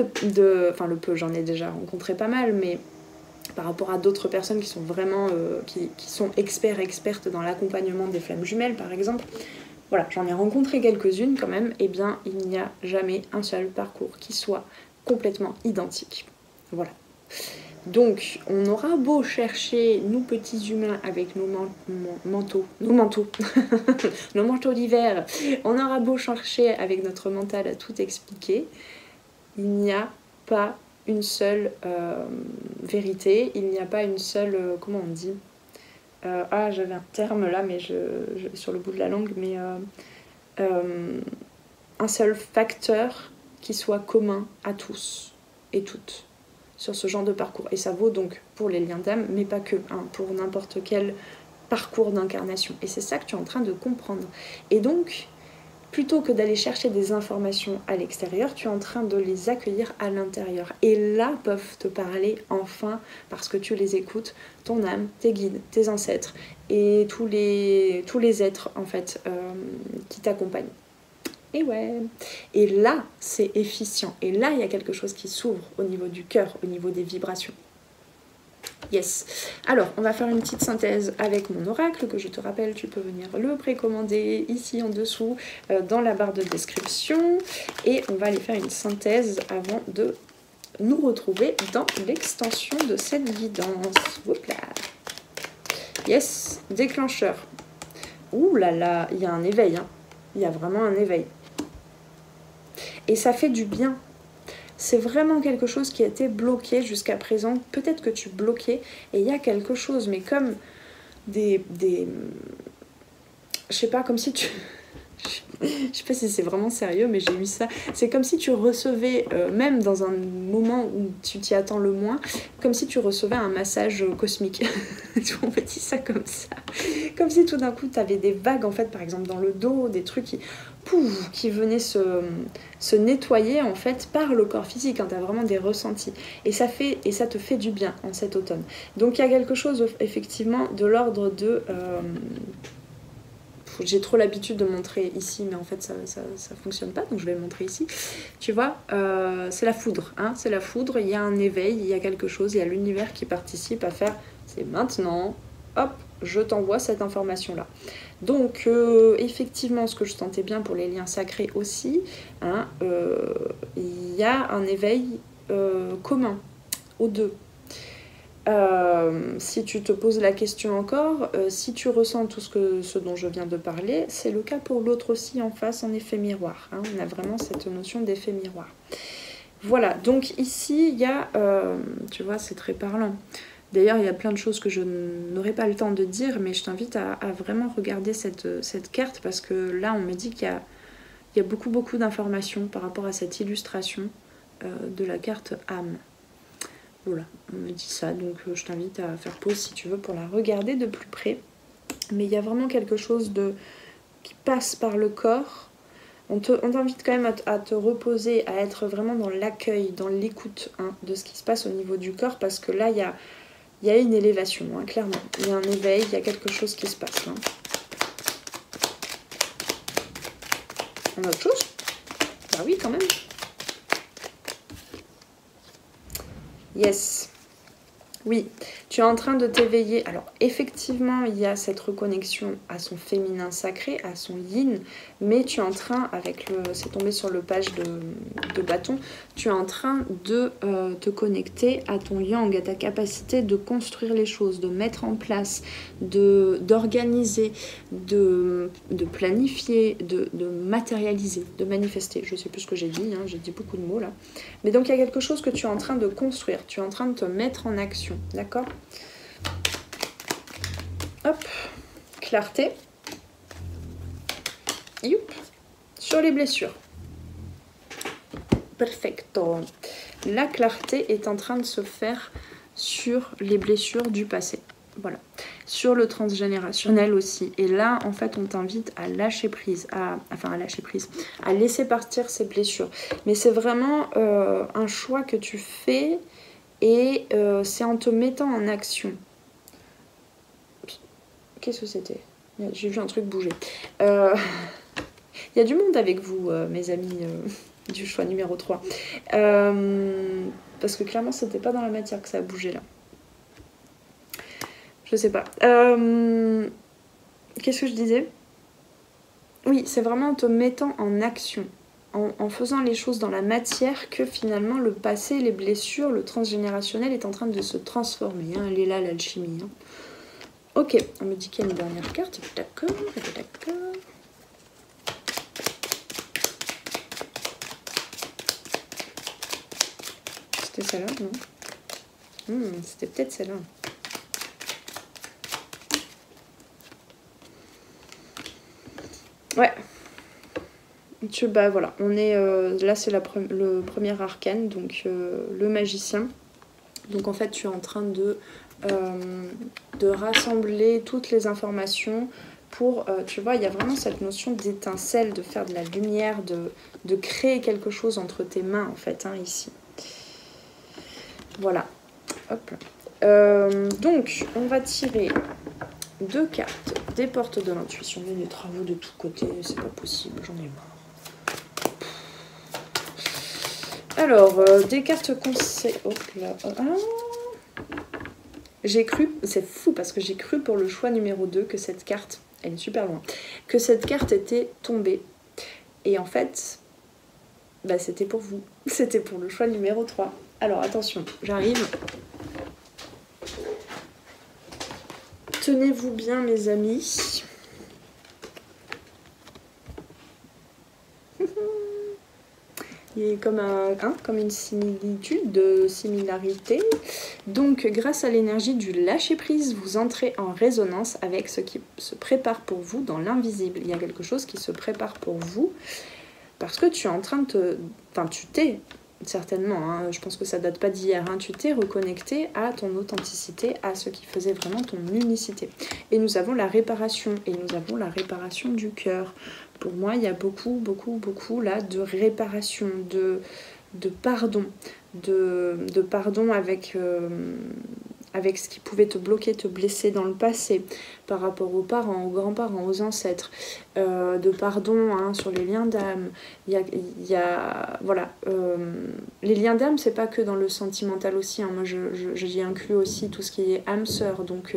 j'en ai déjà rencontré pas mal, mais par rapport à d'autres personnes qui sont vraiment qui sont expertes dans l'accompagnement des flammes jumelles par exemple, voilà, j'en ai rencontré quelques-unes quand même, et bien il n'y a jamais un seul parcours qui soit complètement identique. Voilà. Donc on aura beau chercher, nous petits humains avec nos manteaux, nos manteaux d'hiver, on aura beau chercher avec notre mental à tout expliquer, il n'y a pas une seule vérité, il n'y a pas une seule, comment on dit, j'avais un terme là, mais je sur le bout de la langue, mais un seul facteur qui soit commun à tous et toutes sur ce genre de parcours. Et ça vaut donc pour les liens d'âme, mais pas que, hein, pour n'importe quel parcours d'incarnation. Et c'est ça que tu es en train de comprendre. Et donc, plutôt que d'aller chercher des informations à l'extérieur, tu es en train de les accueillir à l'intérieur. Et là peuvent te parler enfin, parce que tu les écoutes, ton âme, tes guides, tes ancêtres et tous les êtres en fait qui t'accompagnent. Et ouais. Et là, c'est efficient. Et là, il y a quelque chose qui s'ouvre au niveau du cœur, au niveau des vibrations. Yes. Alors, on va faire une petite synthèse avec mon oracle, que je te rappelle, tu peux venir le précommander ici en dessous, dans la barre de description. Et on va aller faire une synthèse avant de nous retrouver dans l'extension de cette guidance. Hop là. Yes, déclencheur. Ouh là là, il y a un éveil, hein. Il y a vraiment un éveil. Et ça fait du bien. c'est vraiment quelque chose qui a été bloqué jusqu'à présent. Peut-être que tu bloquais et il y a quelque chose, mais comme je sais pas, comme si tu... Je sais pas si c'est vraiment sérieux, mais j'ai eu ça. C'est comme si tu recevais, même dans un moment où tu t'y attends le moins, comme si tu recevais un massage cosmique. On peut dire ça comme ça. Comme si tout d'un coup, tu avais des vagues, en fait, par exemple, dans le dos, des trucs qui venaient se nettoyer, en fait, par le corps physique. Hein, tu as vraiment des ressentis. Et ça te fait du bien en cet automne. Donc, il y a quelque chose, effectivement, de l'ordre de... j'ai trop l'habitude de montrer ici, mais en fait ça fonctionne pas, donc je vais le montrer ici. Tu vois, c'est la foudre, hein, c'est la foudre, il y a un éveil, il y a quelque chose, il y a l'univers qui participe à faire, c'est maintenant, hop, je t'envoie cette information-là. Donc, effectivement, ce que je sentais bien pour les liens sacrés aussi, hein, il y a un éveil commun aux deux. Si tu te poses la question encore, si tu ressens tout ce dont je viens de parler, c'est le cas pour l'autre aussi en face, en effet miroir. Hein, on a vraiment cette notion d'effet miroir. Voilà, donc ici, il y a, tu vois, c'est très parlant. D'ailleurs, il y a plein de choses que je n'aurai pas le temps de dire, mais je t'invite à vraiment regarder cette carte, parce que là, on me dit qu'il y a beaucoup d'informations par rapport à cette illustration de la carte âme. Voilà, on me dit ça, donc je t'invite à faire pause si tu veux pour la regarder de plus près. Mais il y a vraiment quelque chose qui passe par le corps. On t'invite quand même à te reposer, à être vraiment dans l'accueil, dans l'écoute, hein, de ce qui se passe au niveau du corps, parce que là, il y a une élévation, hein, clairement. Il y a un éveil, il y a quelque chose qui se passe. Hein. On a autre chose? Bah oui, quand même. Yes. Oui, tu es en train de t'éveiller. Alors, effectivement, il y a cette reconnexion à son féminin sacré, à son yin, mais tu es en train, c'est tombé sur le page de bâton, tu es en train de te connecter à ton yang, à ta capacité de construire les choses, de mettre en place, d'organiser, de planifier, de matérialiser, de manifester. Je ne sais plus ce que j'ai dit, hein, j'ai dit beaucoup de mots là. Mais donc, il y a quelque chose que tu es en train de construire, tu es en train de te mettre en action. D'accord? Hop, clarté. Youp. Sur les blessures. Perfecto. La clarté est en train de se à sur les blessures du passé. Voilà. Sur le transgénérationnel aussi. Et là, en fait, on t'invite à lâcher prise, à laisser partir ces blessures. Mais c'est vraiment un choix que tu fais. Et c'est en te mettant en action. Qu'est-ce que c'était? J'ai vu un truc bouger. Il y a du monde avec vous, mes amis du choix numéro 3. Parce que clairement, c'était pas dans la matière que ça a bougé là. Je sais pas. Qu'est-ce que je disais? Oui, c'est vraiment en te mettant en action. En faisant les choses dans la matière que finalement le passé, les blessures, le transgénérationnel est en train de se transformer. Hein. Elle est là, l'alchimie. Hein. Ok, on me dit qu'il y a une dernière carte. D'accord, d'accord. C'était celle-là, non? C'était peut-être celle-là. Ouais. Bah voilà, on est là c'est le premier arcane, donc le magicien. Donc en fait tu es en train de rassembler toutes les informations pour, tu vois, il y a vraiment cette notion d'étincelle, de faire de la lumière, de créer quelque chose entre tes mains en fait, hein, ici. Voilà, hop. Donc on va tirer 2 cartes des portes de l'intuition, mais des travaux de tous côtés, c'est pas possible, j'en ai marre. Alors, des cartes conseils. Hop là. Ah. J'ai cru, c'est fou parce que j'ai cru pour le choix numéro 2 que cette carte, elle est super loin, que cette carte était tombée. Et en fait, bah, c'était pour vous. C'était pour le choix numéro 3. Alors attention, j'arrive. Tenez-vous bien mes amis. comme une similitude, de similarité. Donc grâce à l'énergie du lâcher-prise, vous entrez en résonance avec ce qui se prépare pour vous dans l'invisible. Il y a quelque chose qui se prépare pour vous parce que tu es en train de te... Enfin, tu t'es certainement, hein, je pense que ça date pas d'hier, hein, tu t'es reconnecté à ton authenticité, à ce qui faisait vraiment ton unicité. Et nous avons la réparation, et nous avons la réparation du cœur. Pour moi, il y a beaucoup là de réparation, de pardon, de pardon avec ce qui pouvait te bloquer, te blesser dans le passé, par rapport aux parents, aux grands-parents, aux ancêtres, de pardon hein, sur les liens d'âme. Il y a voilà, les liens d'âme, c'est pas que dans le sentimental aussi, hein. Moi j'y inclus aussi tout ce qui est âme sœur, donc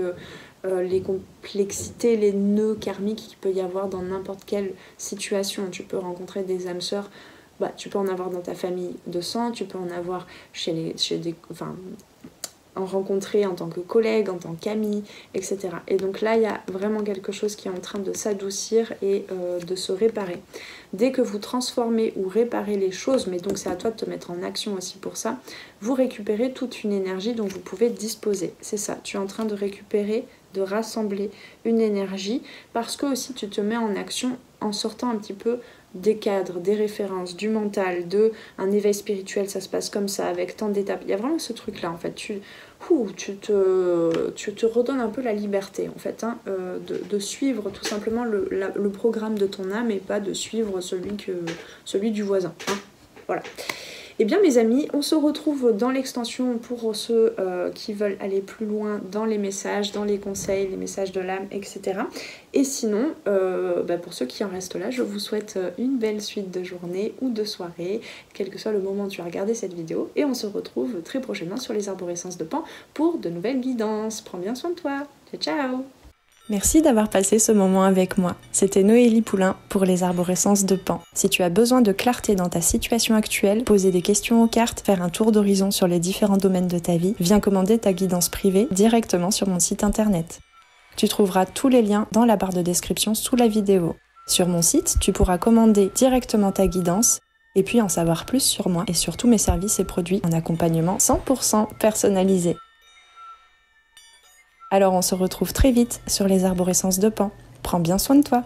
les complexités, les nœuds karmiques qu'il peut y avoir dans n'importe quelle situation. Tu peux rencontrer des âmes sœurs, bah, tu peux en avoir dans ta famille de sang, tu peux en avoir en rencontrer en tant que collègue, en tant qu'ami, etc. Et donc là, il y a vraiment quelque chose qui est en train de s'adoucir et de se réparer. Dès que vous transformez ou réparez les choses, mais donc c'est à toi de te mettre en action aussi pour ça, vous récupérez toute une énergie dont vous pouvez disposer. C'est ça, tu es en train de récupérer, de rassembler une énergie parce que aussi tu te mets en action en sortant un petit peu des cadres, des références, du mental, de un éveil spirituel, ça se passe comme ça, avec tant d'étapes. Il y a vraiment ce truc-là, en fait. Tu te redonnes un peu la liberté, en fait, hein, de suivre tout simplement le programme de ton âme et pas de suivre celui du voisin. Hein. Voilà. Eh bien mes amis, on se retrouve dans l'extension pour ceux qui veulent aller plus loin dans les messages, dans les conseils, les messages de l'âme, etc. Et sinon, pour ceux qui en restent là, je vous souhaite une belle suite de journée ou de soirée, quel que soit le moment où tu as regardé cette vidéo. Et on se retrouve très prochainement sur les arborescences de Pan pour de nouvelles guidances. Prends bien soin de toi. Ciao, ciao! Merci d'avoir passé ce moment avec moi. C'était Noélie Poulain pour les arborescences de Pan. Si tu as besoin de clarté dans ta situation actuelle, poser des questions aux cartes, faire un tour d'horizon sur les différents domaines de ta vie, viens commander ta guidance privée directement sur mon site internet. Tu trouveras tous les liens dans la barre de description sous la vidéo. Sur mon site, tu pourras commander directement ta guidance et puis en savoir plus sur moi et sur tous mes services et produits en accompagnement 100% personnalisé. Alors on se retrouve très vite sur les arborescences de Pan. Prends bien soin de toi.